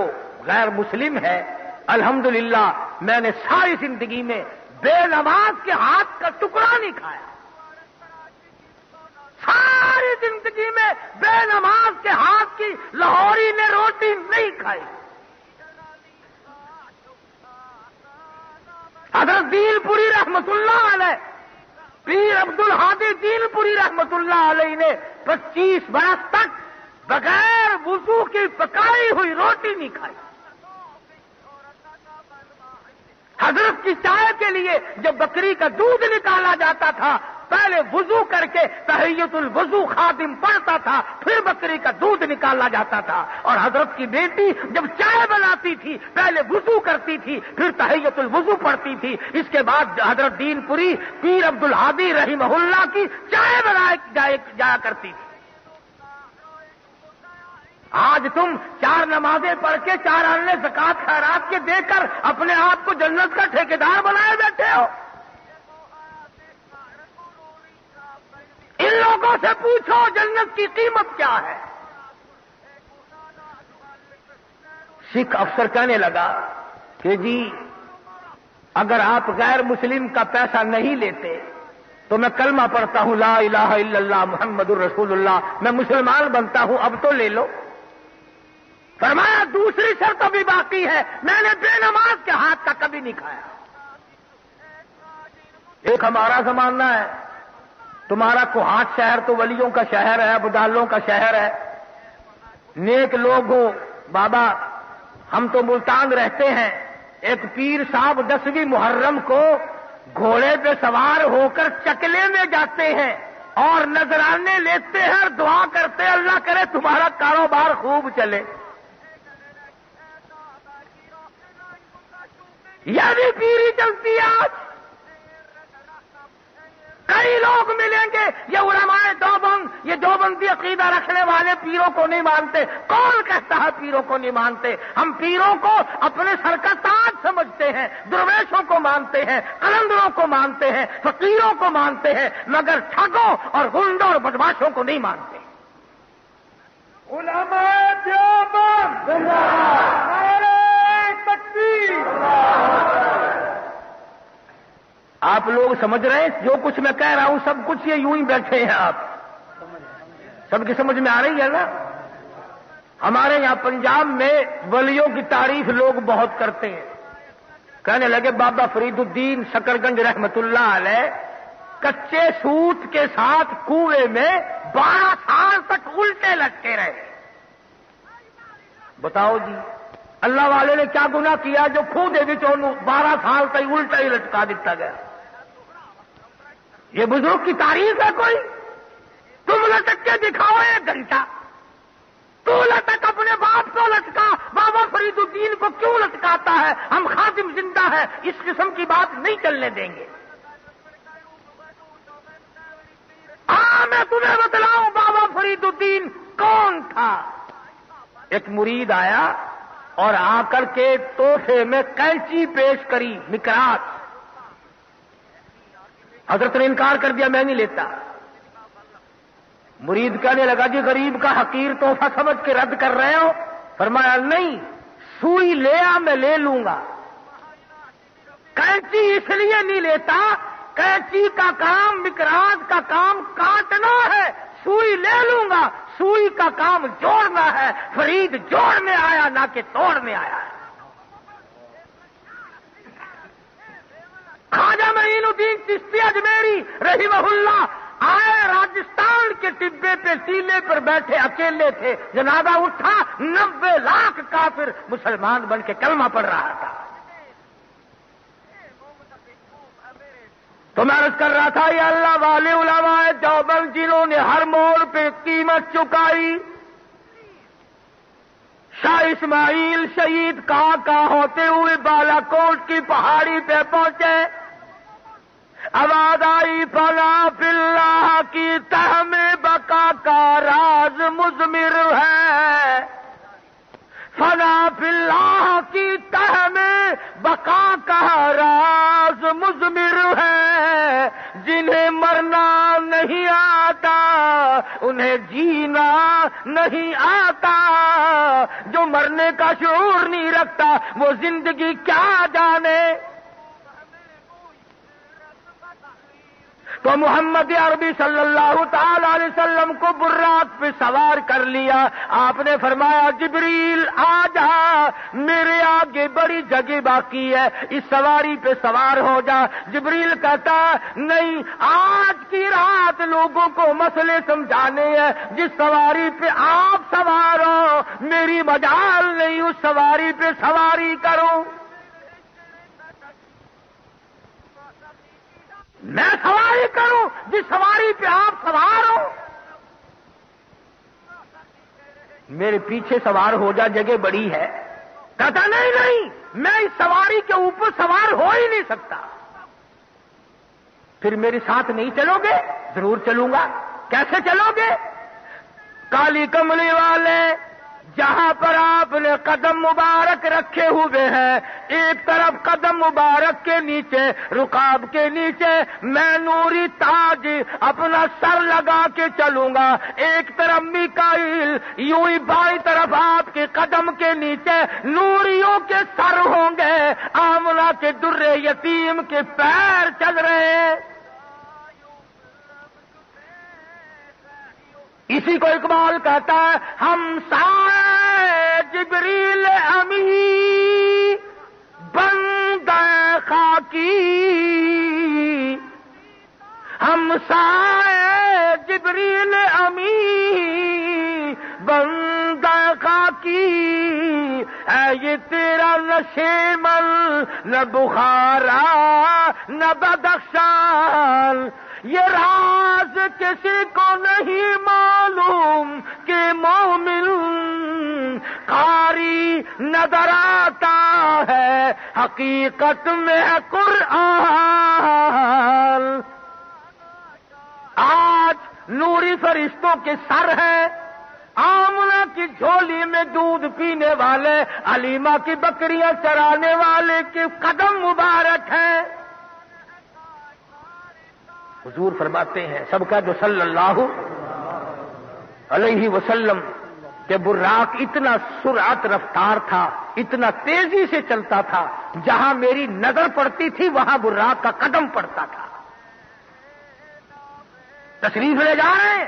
غیر مسلم ہے، الحمدللہ میں نے ساری زندگی میں بے نماز کے ہاتھ کا ٹکڑا نہیں کھایا، ساری زندگی میں بے نماز کے ہاتھ کی لاہوری نے روٹی نہیں کھائی. حضرت دین پوری رحمت اللہ علیہ، پیر عبد الحادی دین پوری رحمت اللہ علیہ نے 25 برس تک بغیر وضو کی پکائی ہوئی روٹی نہیں کھائی. حضرت کی چائے کے لیے جب بکری کا دودھ نکالا جاتا تھا، پہلے وضو کر کے تحیت الوضو خادم پڑھتا تھا، پھر بکری کا دودھ نکالا جاتا تھا. اور حضرت کی بیٹی جب چائے بناتی تھی پہلے وضو کرتی تھی، پھر تحیت الوضو پڑھتی تھی. اس کے بعد حضرت دین پوری پیر عبد الحادی رحمہ اللہ کی چائے بنائے جایا کرتی تھی. آج تم 4 نمازیں پڑھ کے 4 اننے زکات خیرات کے دے کر اپنے آپ کو جنت کا ٹھیکیدار بنائے بیٹھے ہو. ان لوگوں سے پوچھو جنت کی قیمت کیا ہے. سکھ افسر کہنے لگا کہ جی اگر آپ غیر مسلم کا پیسہ نہیں لیتے تو میں کلمہ پڑھتا ہوں لا الہ الا اللہ محمد الرسول اللہ، میں مسلمان بنتا ہوں، اب تو لے لو. فرمایا دوسری شرط بھی باقی ہے، میں نے بے نماز کے ہاتھ کا کبھی نہیں کھایا. ایک ہمارا زمانہ ہے، تمہارا کوہاٹ شہر تو ولیوں کا شہر ہے، ابدالوں کا شہر ہے، نیک لوگ ہو. بابا ہم تو ملتان رہتے ہیں، ایک پیر صاحب 10ویں محرم کو گھوڑے پہ سوار ہو کر چکلے میں جاتے ہیں اور نذرانے لیتے ہیں اور دعا کرتے ہیں اللہ کرے تمہارا کاروبار خوب چلے. یہ بھی پیری چلتی ہے. آج کئی لوگ ملیں گے یہ علماء دیوبند، یہ دیوبندی عقیدہ رکھنے والے پیروں کو نہیں مانتے. کون کہتا ہے پیروں کو نہیں مانتے؟ ہم پیروں کو اپنے سر کا تاج سمجھتے ہیں، درویشوں کو مانتے ہیں، قلندروں کو مانتے ہیں، فقیروں کو مانتے ہیں، مگر ٹھگوں اور گنڈوں اور بدماشوں کو نہیں مانتے. علماء دیوبند زندہ باد، نعرہ تکبیر. آپ لوگ سمجھ رہے ہیں جو کچھ میں کہہ رہا ہوں سب کچھ یہ یوں ہی بیٹھے ہیں، آپ سب کی سمجھ میں آ رہی ہے نا؟ ہمارے یہاں پنجاب میں ولیوں کی تعریف لوگ بہت کرتے ہیں. کہنے لگے بابا فرید الدین شکرگنج رحمت اللہ علیہ کچے سوت کے ساتھ کنویں میں 12 سال تک الٹے لٹکے رہے. بتاؤ جی اللہ والے نے کیا گناہ کیا جو خوں دے 12 سال تک الٹا ہی لٹکا دیتا گیا؟ یہ بزرگ کی تعریف ہے کوئی؟ تم لٹک کے دکھاؤ 1 گھنٹہ. تو لٹک اپنے باپ کو لٹکا، بابا فرید الدین کو کیوں لٹکاتا ہے؟ ہم خادم زندہ ہے، اس قسم کی بات نہیں چلنے دیں گے. میں تمہیں بتلاؤں بابا فرید الدین کون تھا. ایک مرید آیا اور آ کر کے تحفے میں قینچی پیش کری، مکراس۔ حضرت نے انکار کر دیا، میں نہیں لیتا۔ مرید کہنے لگا جی غریب کا حقیر تحفہ سمجھ کے رد کر رہے ہو؟ فرمایا نہیں، سوئی لے آ میں لے لوں گا، قینچی اس لیے نہیں لیتا، قینچی کا کام، مکراس کا کام کاٹنا ہے، سوئی لے لوں گا، سوئی کا کام جوڑنا ہے۔ فرید جوڑنے آیا نہ کہ توڑنے آیا ہے۔ خواجہ معین الدین چشتی اجمیری رحمہ اللہ آئے، راجستھان کے ٹبے پہ ٹیلے پر بیٹھے اکیلے تھے، جنازہ اٹھا، 90 لاکھ کافر مسلمان بن کے کلمہ پڑھ رہا تھا۔ تو میں عرض کر رہا تھا، یہ اللہ والے علماء دیوبند جنہوں نے ہر موڑ پہ قیمت چکائی۔ شاہ اسماعیل شہید کا ہوتے ہوئے بالا کوٹ کی پہاڑی پہ پہنچے، آواز آئی فنا فی اللہ کی تہ میں بقا کا راز مضمر ہے، فنا فی اللہ کی تہ میں بقا کا راز مضمر ہے، جنہیں مرنا نہیں آتا انہیں جینا نہیں آتا، جو مرنے کا شعور نہیں رکھتا وہ زندگی کیا جانے۔ تو محمد عربی صلی اللہ تعالی علیہ وسلم کو براق پہ سوار کر لیا۔ آپ نے فرمایا جبریل آ جا، میرے آگے بڑی جگہ باقی ہے، اس سواری پہ سوار ہو جا۔ جبریل کہتا نہیں، آج کی رات لوگوں کو مسئلے سمجھانے ہیں، جس سواری پہ آپ سوار ہو میری مجال نہیں اس سواری پہ سواری کروں، میں سواری کروں جس سواری پہ آپ سوار ہو، میرے پیچھے سوار ہو جا، جگہ بڑی ہے۔ کہتا نہیں، میں اس سواری کے اوپر سوار ہو ہی نہیں سکتا۔ پھر میرے ساتھ نہیں چلو گے؟ ضرور چلوں گا۔ کیسے چلو گے؟ کالی کملی والے جہاں پر آپ نے قدم مبارک رکھے ہوئے ہیں، ایک طرف قدم مبارک کے نیچے، رکاب کے نیچے میں نوری تاج اپنا سر لگا کے چلوں گا، ایک طرف میکائیل یوں ہی بائیں طرف آپ کے قدم کے نیچے نوریوں کے سر ہوں گے، آمنہ کے در یتیم کے پیر چل رہے ہیں۔ اسی کو اقبال کہتا ہے، ہم سائے جبریل امی بندے خاکی، ہم سائے جبریل امی بندے خاکی، ہے یہ تیرا نشیمن نہ بخارا نہ بدخشان، یہ راز کسی کو نہیں معلوم کہ مومن قاری نظر آتا ہے حقیقت میں ہے قرآن۔ آج نوری فرشتوں کے سر ہیں، آمنہ کی جھولی میں دودھ پینے والے، علیمہ کی بکریاں چرانے والے کے قدم مبارک ہیں۔ حضور فرماتے ہیں، سب کا جو صلی اللہ علیہ وسلم کہ براق اتنا سرعت رفتار تھا، اتنا تیزی سے چلتا تھا، جہاں میری نظر پڑتی تھی وہاں براق کا قدم پڑتا تھا۔ تشریف لے جا رہے ہیں،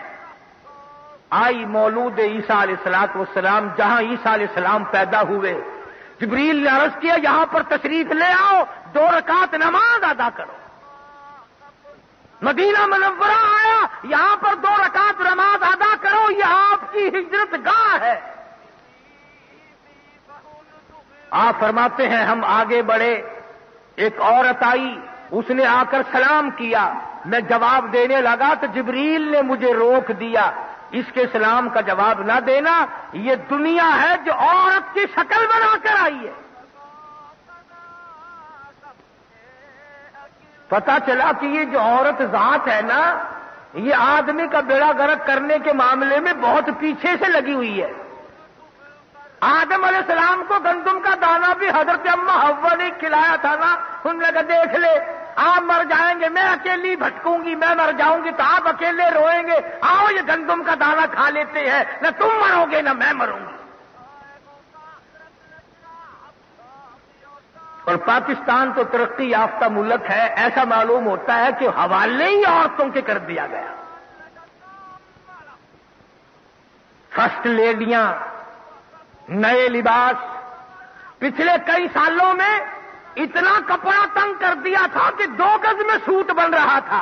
آئی مولود عیسیٰ علیہ السلام، جہاں عیسیٰ علیہ السلام پیدا ہوئے، جبریل نے عرض کیا یہاں پر تشریف لے آؤ، 2 رکعت نماز ادا کرو۔ مدینہ منورہ آیا، یہاں پر 2 رکعت نماز ادا کرو، یہ آپ کی ہجرت گاہ ہے۔ آپ فرماتے ہیں ہم آگے بڑھے، ایک عورت آئی، اس نے آ کر سلام کیا، میں جواب دینے لگا تو جبریل نے مجھے روک دیا، اس کے سلام کا جواب نہ دینا، یہ دنیا ہے جو عورت کی شکل بنا کر آئی ہے۔ پتا چلا کہ یہ جو عورت ذات ہے نا، یہ آدمی کا بیڑا غرق کرنے کے معاملے میں بہت پیچھے سے لگی ہوئی ہے۔ آدم علیہ السلام کو گندم کا دانہ بھی حضرت اما حوا نے کھلایا تھا نا. ان نے کہا دیکھ لے آپ مر جائیں گے، میں اکیلی بھٹکوں گی، میں مر جاؤں گی تو آپ اکیلے روئیں گے، آؤ یہ گندم کا دانہ کھا لیتے ہیں، نہ تم مرو گے نہ میں مروں گی. اور پاکستان تو ترقی یافتہ ملک ہے، ایسا معلوم ہوتا ہے کہ حوالے ہی عورتوں کے کر دیا گیا. فرسٹ لیڈیاں، نئے لباس. پچھلے کئی سالوں میں اتنا کپڑا تنگ کر دیا تھا کہ 2 گز میں سوٹ بن رہا تھا.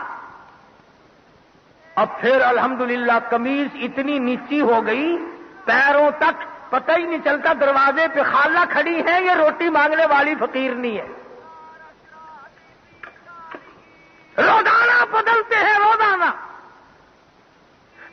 اب پھر الحمدللہ قمیض اتنی نیچی ہو گئی پیروں تک، پتہ ہی نہیں چلتا دروازے پہ خالہ کھڑی ہے یا روٹی مانگنے والی فقیرنی ہے. روزانہ بدلتے ہیں روزانہ.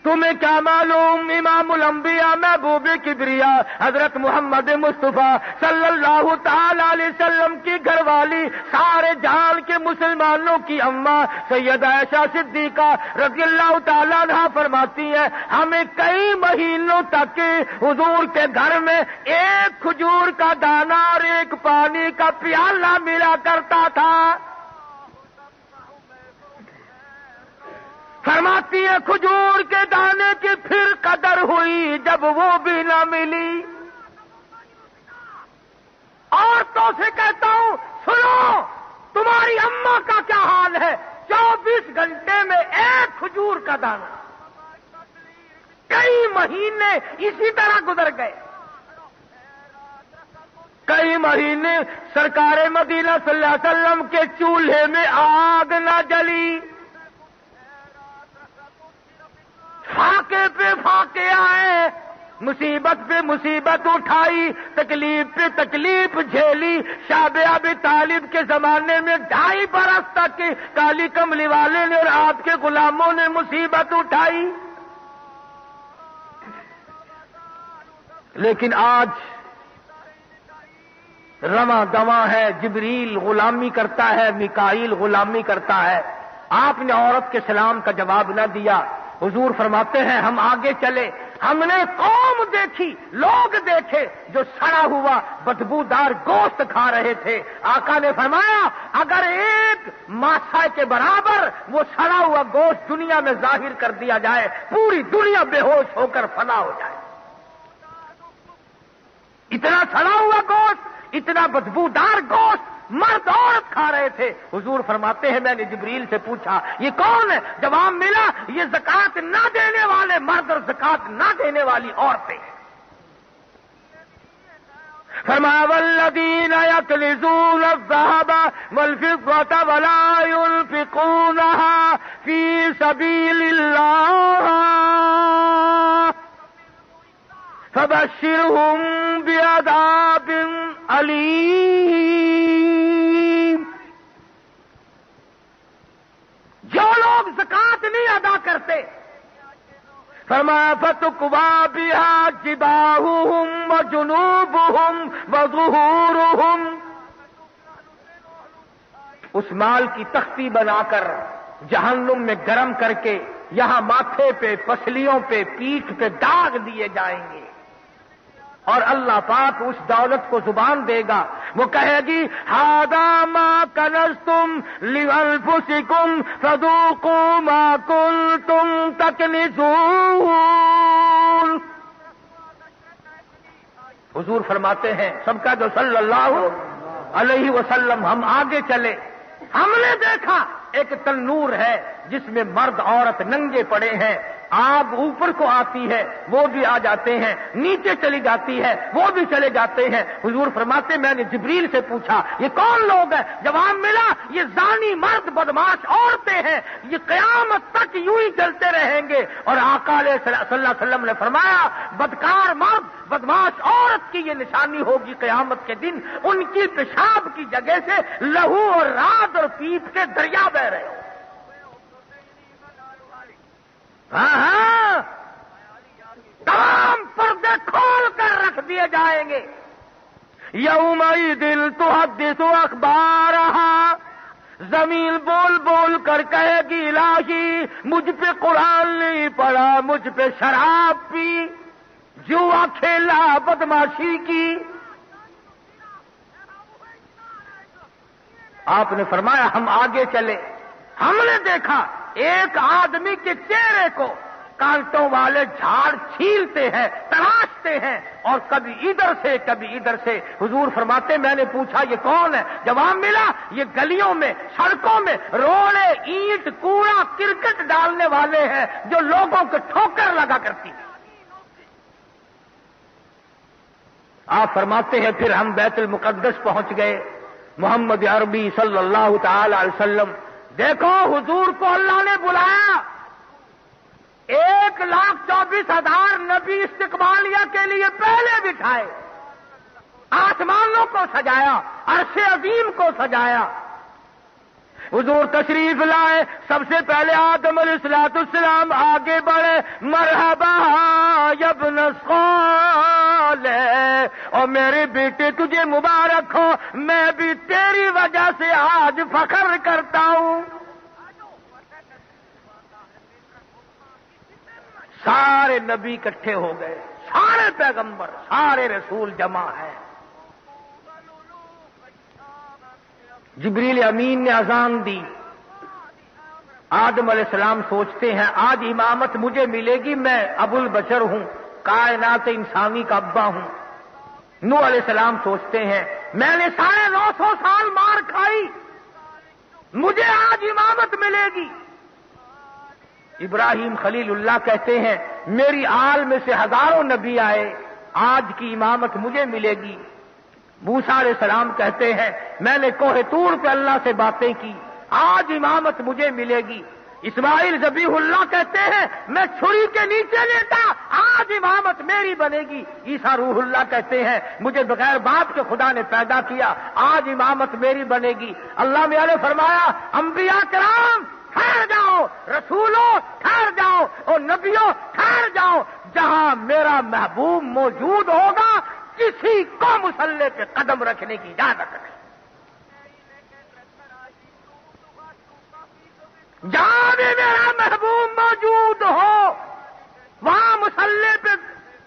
تمہیں کیا معلوم امام الانبیاء محبوب کبریا حضرت محمد مصطفیٰ صلی اللہ تعالی علیہ وسلم کی گھر والی، سارے جہان کے مسلمانوں کی اماں سیدہ عائشہ صدیقہ رضی اللہ تعالی عنہا فرماتی ہیں ہمیں کئی مہینوں تک حضور کے گھر میں ایک کھجور کا دانہ اور ایک پانی کا پیالہ ملا کرتا تھا. فرماتی ہے کھجور کے دانے کی پھر قدر ہوئی جب وہ بھی نہ ملی. عورتوں سے کہتا ہوں سنو، تمہاری اماں کا کیا حال ہے. 24 گھنٹے میں ایک کھجور کا دانہ. کئی مہینے اسی طرح گزر گئے. کئی مہینے سرکار مدینہ صلی اللہ علیہ وسلم کے چولہے میں آگ نہ جلی. فاقے پہ فاقے آئے، مصیبت پہ مصیبت اٹھائی، تکلیف پہ تکلیف جھیلی. شاب ابی طالب کے زمانے میں 2.5 برس تک کالی کملی والے نے اور آپ کے غلاموں نے مصیبت اٹھائی. لیکن آج رواں دواں ہے، جبریل غلامی کرتا ہے، میکائیل غلامی کرتا ہے. آپ نے عورت کے سلام کا جواب نہ دیا. حضور فرماتے ہیں ہم آگے چلے، ہم نے قوم دیکھی، لوگ دیکھے جو سڑا ہوا بدبودار گوشت کھا رہے تھے. آقا نے فرمایا اگر ایک ماسا کے برابر وہ سڑا ہوا گوشت دنیا میں ظاہر کر دیا جائے، پوری دنیا بے ہوش ہو کر فنا ہو جائے. اتنا سڑا ہوا گوشت، اتنا بدبودار گوشت مرد عورت کھا رہے تھے. حضور فرماتے ہیں میں نے جبریل سے پوچھا یہ کون ہے؟ جواب ملا یہ زکات نہ دینے والے مرد اور زکات نہ دینے والی عورتیں. فرمایا والذین یکنزون الذهب والفضة ولا ينفقونها فی سبیل اللہ فبشرهم بعذاب علیم. جو لوگ زکات نہیں ادا کرتے، فرمایا فتقوا بها جباههم وجنوبهم وظهورهم، اس مال کی تختی بنا کر جہنم میں گرم کر کے یہاں ماتھے پہ، پسلیوں پہ، پیٹھ پہ داغ دیے جائیں گے. اور اللہ پاک اس دولت کو زبان دے گا، وہ کہے گی ھذا ما کنزتم لانفسکم فذوقوا ما کنتم تکنزون. حضور فرماتے ہیں سب کا جو صلی اللہ علیہ وسلم ہم آگے چلے، ہم نے دیکھا ایک تنور ہے جس میں مرد عورت ننگے پڑے ہیں. آگ اوپر کو آتی ہے وہ بھی آ جاتے ہیں، نیچے چلی جاتی ہے وہ بھی چلے جاتے ہیں. حضور فرماتے میں نے جبریل سے پوچھا یہ کون لوگ ہیں؟ جواب ملا یہ زانی مرد بدماش عورتیں ہیں، یہ قیامت تک یوں ہی چلتے رہیں گے. اور آقا علیہ صلی اللہ علیہ وسلم نے فرمایا بدکار مرد بدماش عورت کی یہ نشانی ہوگی قیامت کے دن، ان کی پیشاب کی جگہ سے لہو اور رات اور پیپ کے دریا بہ رہے ہو. ہاں تمام پردے کھول کر رکھ دیے جائیں گے. یومئذ تحدث اخبارہا، زمین بول بول کر کہے گی الہی مجھ پہ قرآن نہیں پڑھا، مجھ پہ شراب پی. جوا کھیلا بدماشی کی. آپ نے فرمایا ہم آگے چلے. ہم نے دیکھا ایک آدمی کے چہرے کو کانٹوں والے جھاڑ چھیلتے ہیں, تراشتے ہیں, اور کبھی ادھر سے کبھی ادھر سے. حضور فرماتے میں نے پوچھا یہ کون ہے؟ جواب ملا یہ گلیوں میں سڑکوں میں روڑے اینٹ کوڑا کرکٹ ڈالنے والے ہیں جو لوگوں کو ٹھوکر لگا کرتی ہیں. آپ فرماتے ہیں پھر ہم بیت المقدس پہنچ گئے. محمد عربی صلی اللہ تعالی علیہ وسلم, دیکھو حضور کو اللہ نے بلایا. 1,24,000 نبی استقبالیہ کے لیے پہلے بٹھائے, آسمانوں کو سجایا, عرش عظیم کو سجایا. حضور تشریف لائے, سب سے پہلے آدم علیہ السلام آگے بڑھے. مرحبا یا ابن صالح, اور میرے بیٹے تجھے مبارک ہو, میں بھی تیری وجہ سے آج فخر کرتا ہوں. سارے نبی اکٹھے ہو گئے, سارے پیغمبر, سارے رسول جمع ہیں. جبریل امین نے اذان دی. آدم علیہ السلام سوچتے ہیں آج امامت مجھے ملے گی, میں ابو البشر ہوں, کائنات انسانی کا ابا ہوں. نوح علیہ السلام سوچتے ہیں میں نے 950 سال مار کھائی, مجھے آج امامت ملے گی. ابراہیم خلیل اللہ کہتے ہیں میری آل میں سے ہزاروں نبی آئے, آج کی امامت مجھے ملے گی. موسیٰ علیہ السلام کہتے ہیں میں نے کوہ طور پہ اللہ سے باتیں کی, آج امامت مجھے ملے گی. اسماعیل ذبیح اللہ کہتے ہیں میں چھری کے نیچے لیٹا, آج امامت میری بنے گی. عیسیٰ روح اللہ کہتے ہیں مجھے بغیر باپ کے خدا نے پیدا کیا, آج امامت میری بنے گی. اللہ میاں نے فرمایا انبیاء کرام ٹھہر جاؤ, رسولوں ٹھہر جاؤ, اور نبیوں ٹھہر جاؤ. جہاں میرا محبوب موجود ہوگا کسی کو مصلی پہ قدم رکھنے کی اجازت نہیں. جہاں بھی میرا محبوب موجود ہو وہاں مصلی پہ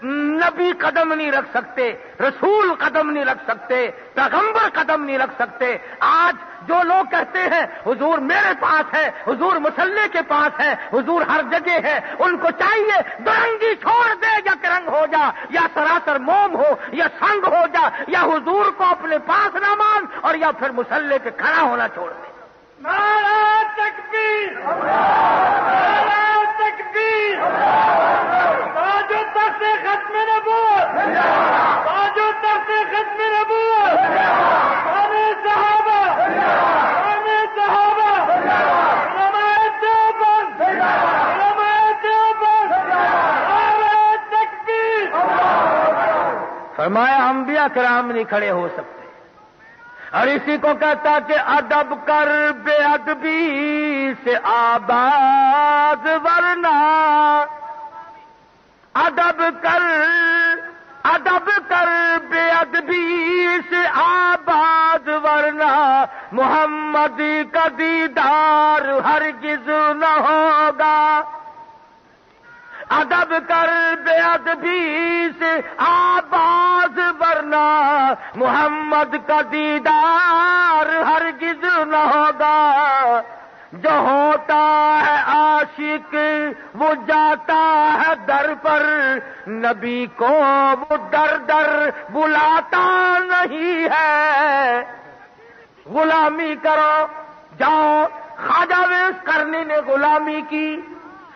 نبی قدم نہیں رکھ سکتے, رسول قدم نہیں رکھ سکتے, پیغمبر قدم نہیں رکھ سکتے. آج جو لوگ کہتے ہیں حضور میرے پاس ہے, حضور مصلی کے پاس ہے, حضور ہر جگہ ہے, ان کو چاہیے درنگی چھوڑ دے, یا کرنگ ہو جا, یا سراسر موم ہو, یا سنگ ہو جا, یا حضور کو اپنے پاس نہ مان, اور یا پھر مصلی پہ کھڑا ہونا چھوڑ دے. نعرہ تکبیر, نعرہ تکبیر, باجو تخت ختم نبوت, باجو تخت ختم نبوت, سارے صحابہ, سارے صحابہ, علماء دیوبند, علماء دیوبند, نعرہ تکبیر. فرمایا انبیاء کرام نہیں کھڑے ہو سکتے. اور اسی کو کہتا کہ ادب کر بے ادبی سے آباد ورنہ, ادب کر بے ادبی سے آباد ورنہ, محمد کا دیدار ہرگز نہ ہوگا. ادب کر بے ادبی سے آباد ورنہ, محمد کا دیدار ہرگز نہ ہوگا. جو ہوتا ہے عاشق وہ جاتا ہے در پر, نبی کو وہ در در بلاتا نہیں ہے. غلامی کرو جاؤ, خواجہ ویس کرنی نے غلامی کی,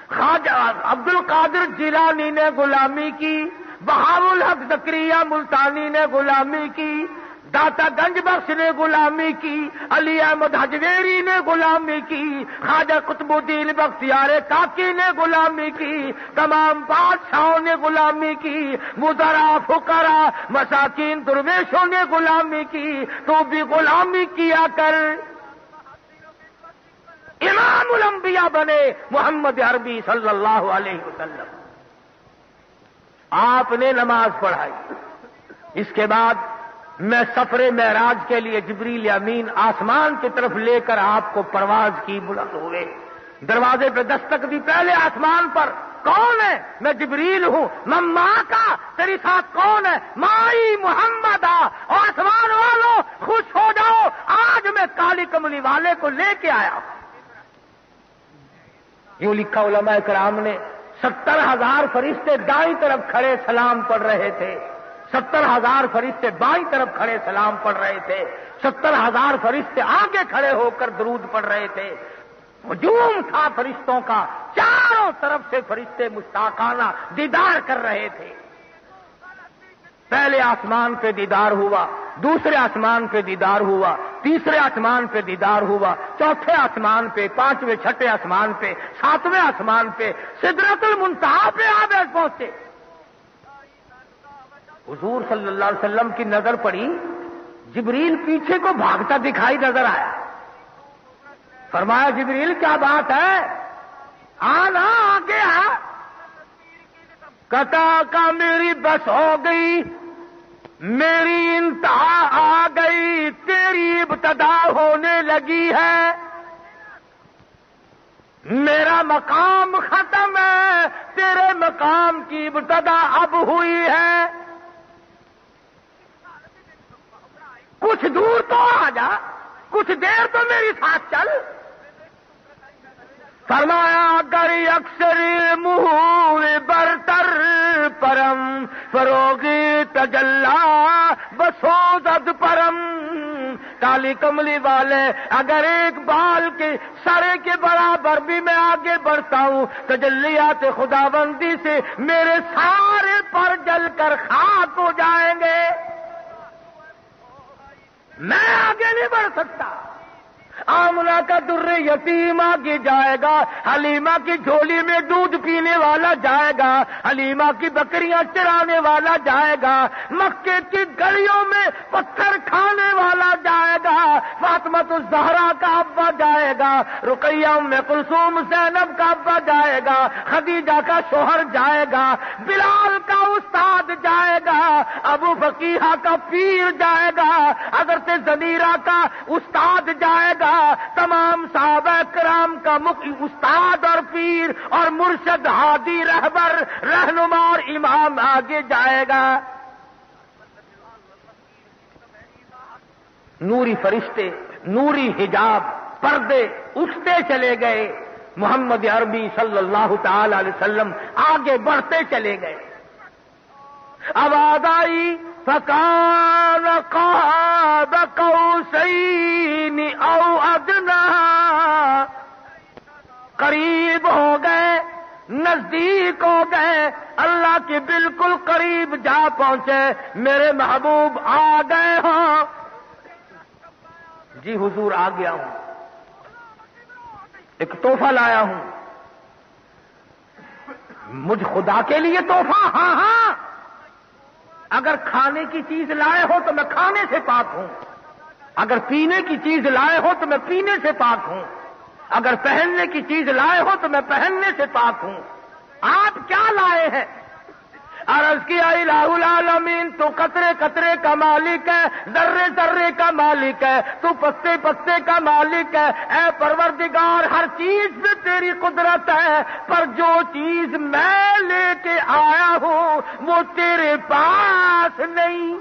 خواجہ عبد القادر جیلانی نے غلامی کی, بہاء الحق زکریا ملتانی نے غلامی کی, داتا گنج بخش نے غلامی کی, علی احمد حجویری نے غلامی کی, خواجہ قطب الدین بختیار کاکی نے غلامی کی, تمام بادشاہوں نے غلامی کی, وزراء فقراء مساکین درویشوں نے غلامی کی. تو بھی غلامی کیا کر, امام الانبیاء بنے محمد عربی صلی اللہ علیہ وسلم. آپ نے نماز پڑھائی. اس کے بعد میں سفر معراج کے لیے جبریل امین آسمان کی طرف لے کر آپ کو پرواز کی, بلند ہوئے. دروازے پہ دستک دی, پہلے آسمان پر کون ہے؟ میں جبریل ہوں۔ میں ماں کا، تیری ساتھ کون ہے؟ مائی محمد آ۔ اور آسمان والوں خوش ہو جاؤ، آج میں کالی کملی والے کو لے کے آیا ہوں۔ یوں لکھا علماء کرام نے۔ 70,000 فرشتے دائیں طرف کھڑے سلام پڑھ رہے تھے، 70,000 فرشتے بائیں طرف کھڑے سلام پڑھ رہے تھے، 70,000 فرشتے آگے کھڑے ہو کر درود پڑھ رہے تھے۔ ہجوم تھا فرشتوں کا، چاروں طرف سے فرشتے مشتاقانہ دیدار کر رہے تھے۔ پہلے آسمان پہ دیدار ہوا، دوسرے آسمان پہ دیدار ہوا، تیسرے آسمان پہ دیدار ہوا، چوتھے آسمان پہ، پانچویں چھٹے آسمان پہ، ساتویں آسمان پہ، سدرۃ المنتہا پہ آپ پہنچے۔ حضور صلی اللہ علیہ وسلم کی نظر پڑی، جبریل پیچھے کو بھاگتا دکھائی نظر آیا۔ فرمایا جبریل کیا بات ہے؟ آنا آگے آ۔ کتا کا میری بس ہو گئی، میری انتہا آ گئی، تیری ابتدا ہونے لگی ہے، میرا مقام ختم ہے، تیرے مقام کی ابتدا اب ہوئی ہے، کچھ دور تو آ جا، کچھ دیر تو میری ساتھ چل۔ فرمایا اگر اکثر مہور برتر پرم فروغی تجلا بسوزد پرم۔ کالی کملی والے اگر ایک بال کے سرے کے برابر بھی میں آگے بڑھتا ہوں، تجلیات خداوندی سے میرے سارے پر جل کر خاک ہو جائیں گے، میں آگے نہیں بڑھ سکتا۔ آمنہ کا در یتیم آگے جائے گا، حلیمہ کی جھولی میں دودھ پینے والا جائے گا، حلیمہ کی بکریاں چرانے والا جائے گا، مکے کی گلیوں میں پتھر کھانے والا جائے گا، فاطمہ الزہرا کا ابا جائے گا، رقیہ ام کلثوم زینب کا ابا جائے گا، خدیجہ کا شوہر جائے گا، بلال کا استاد جائے گا، ابو فقیہ کا پیر جائے گا، حضرت زنیرہ کا استاد جائے گا، تمام صحابہ کرام کا استاد اور پیر اور مرشد ہادی رہبر رہنما اور امام آگے جائے گا۔ نوری فرشتے، نوری حجاب، پردے اٹھتے چلے گئے، محمد عربی صلی اللہ تعالی علیہ وسلم آگے بڑھتے چلے گئے۔ آواز آئی فکان قاب قوسین او ادنی، قریب ہو گئے، نزدیک ہو گئے، اللہ کے بالکل قریب جا پہنچے، میرے محبوب آ گئے ہوں۔ جی حضور آ گیا ہوں، ایک تحفہ لایا ہوں۔ مجھ خدا کے لیے تحفہ؟ ہاں ہاں، اگر کھانے کی چیز لائے ہو تو میں کھانے سے پاک ہوں، اگر پینے کی چیز لائے ہو تو میں پینے سے پاک ہوں، اگر پہننے کی چیز لائے ہو تو میں پہننے سے پاک ہوں۔ آپ کیا لائے ہیں؟ عرض کیا الہ العالمین، تو قطرے قطرے کا مالک ہے، ذرے ذرے کا مالک ہے، تو پتے پتے کا مالک ہے، اے پروردگار ہر چیز میں تیری قدرت ہے، پر جو چیز میں لے کے آیا ہوں وہ تیرے پاس نہیں،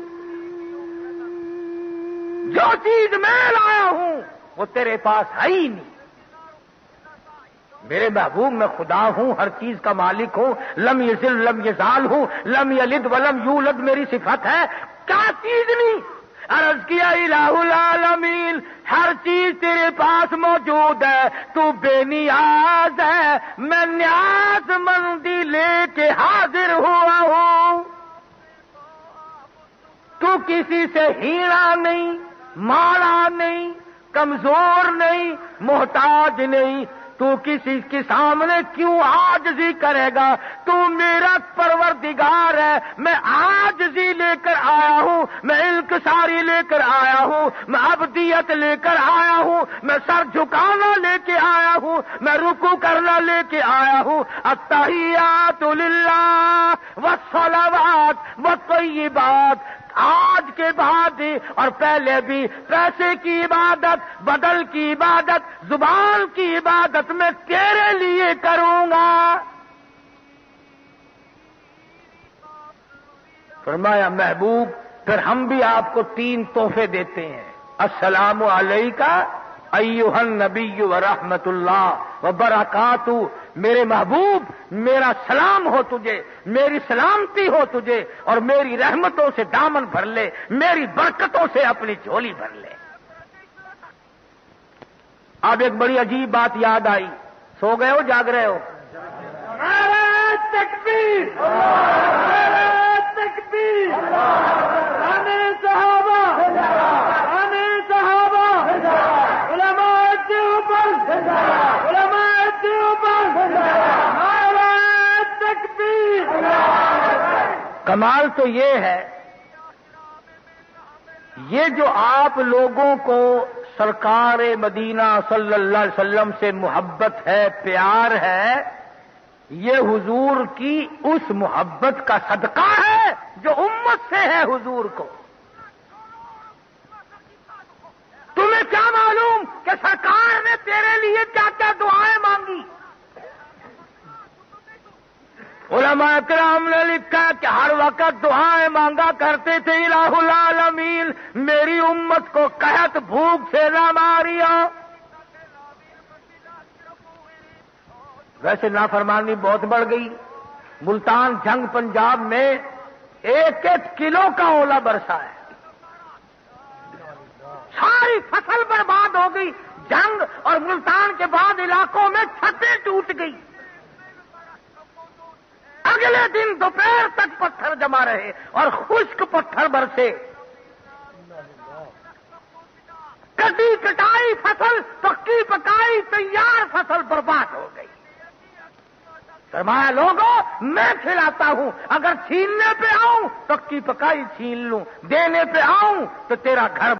جو چیز میں لایا ہوں وہ تیرے پاس ہے ہی نہیں۔ میرے محبوب میں خدا ہوں، ہر چیز کا مالک ہوں، لم یزل لم یزال ہوں، لم یلد ولم یولد میری صفت ہے، کیا چیز نہیں؟ عرض کیا الہ العالمین ہر چیز تیرے پاس موجود ہے، تو بے نیاز ہے، میں نیاز مندی لے کے حاضر ہوا ہوں، تو کسی سے ہیرا نہیں، ماڑا نہیں، کمزور نہیں، محتاج نہیں، تو کسی کے سامنے کیوں عاجزی کرے گا؟ تو میرا پروردگار ہے، میں عاجزی لے کر آیا ہوں، میں انکساری لے کر آیا ہوں، میں عبدیت لے کر آیا ہوں، میں سر جھکانا لے کے آیا ہوں، میں رکوع کرنا لے کے آیا ہوں۔ التحیات للہ والصلوات والطیبات، آج کے بعد اور پہلے بھی پیسے کی عبادت، بدل کی عبادت، زبان کی عبادت میں تیرے لیے کروں گا۔ فرمایا محبوب پھر ہم بھی آپ کو 3 تحفے دیتے ہیں. السلام علیکہ ایھا النبی ورحمۃ اللہ وبرکاتہ. میرے محبوب میرا سلام ہو تجھے، میری سلامتی ہو تجھے، اور میری رحمتوں سے دامن بھر لے، میری برکتوں سے اپنی جھولی بھر لے. اب ایک بڑی عجیب بات یاد آئی. سو گئے ہو جاگ رہے ہو؟ نعرہ تکبیر، نعرہ تکبیر، آنے صحابہ، آنے صحابہ، علماء دیوبند، علماء دیوبند، نعرہ تکبیر. کمال تو یہ ہے، یہ جو آپ لوگوں کو سرکار مدینہ صلی اللہ علیہ وسلم سے محبت ہے، پیار ہے، یہ حضور کی اس محبت کا صدقہ ہے جو امت سے ہے حضور کو. تمہیں کیا معلوم کہ سرکار نے تیرے لیے کیا کیا دعائیں مانگی؟ علماء کرام نے لکھا کہ ہر وقت دعائیں مانگا کرتے تھے، الہ العالمین میری امت کو قحط بھوک سے نہ ماریا. ویسے نافرمانی بہت بڑھ گئی. ملتان جنگ پنجاب میں 1-1 کلو کا اولا برسا ہے، ساری فصل برباد ہو گئی. جنگ اور ملتان کے بعد علاقوں میں چھتیں ٹوٹ گئی. اگلے دن دوپہر تک پتھر جمع رہے اور خشک پتھر برسے. کٹی کٹائی فصل، پکی پکائی تیار فصل برباد ہو گئی. فرمایا لوگوں میں کھلاتا ہوں، اگر چھیننے پہ آؤں پکی پکائی چھین لوں، دینے پہ آؤں تو تیرا گھر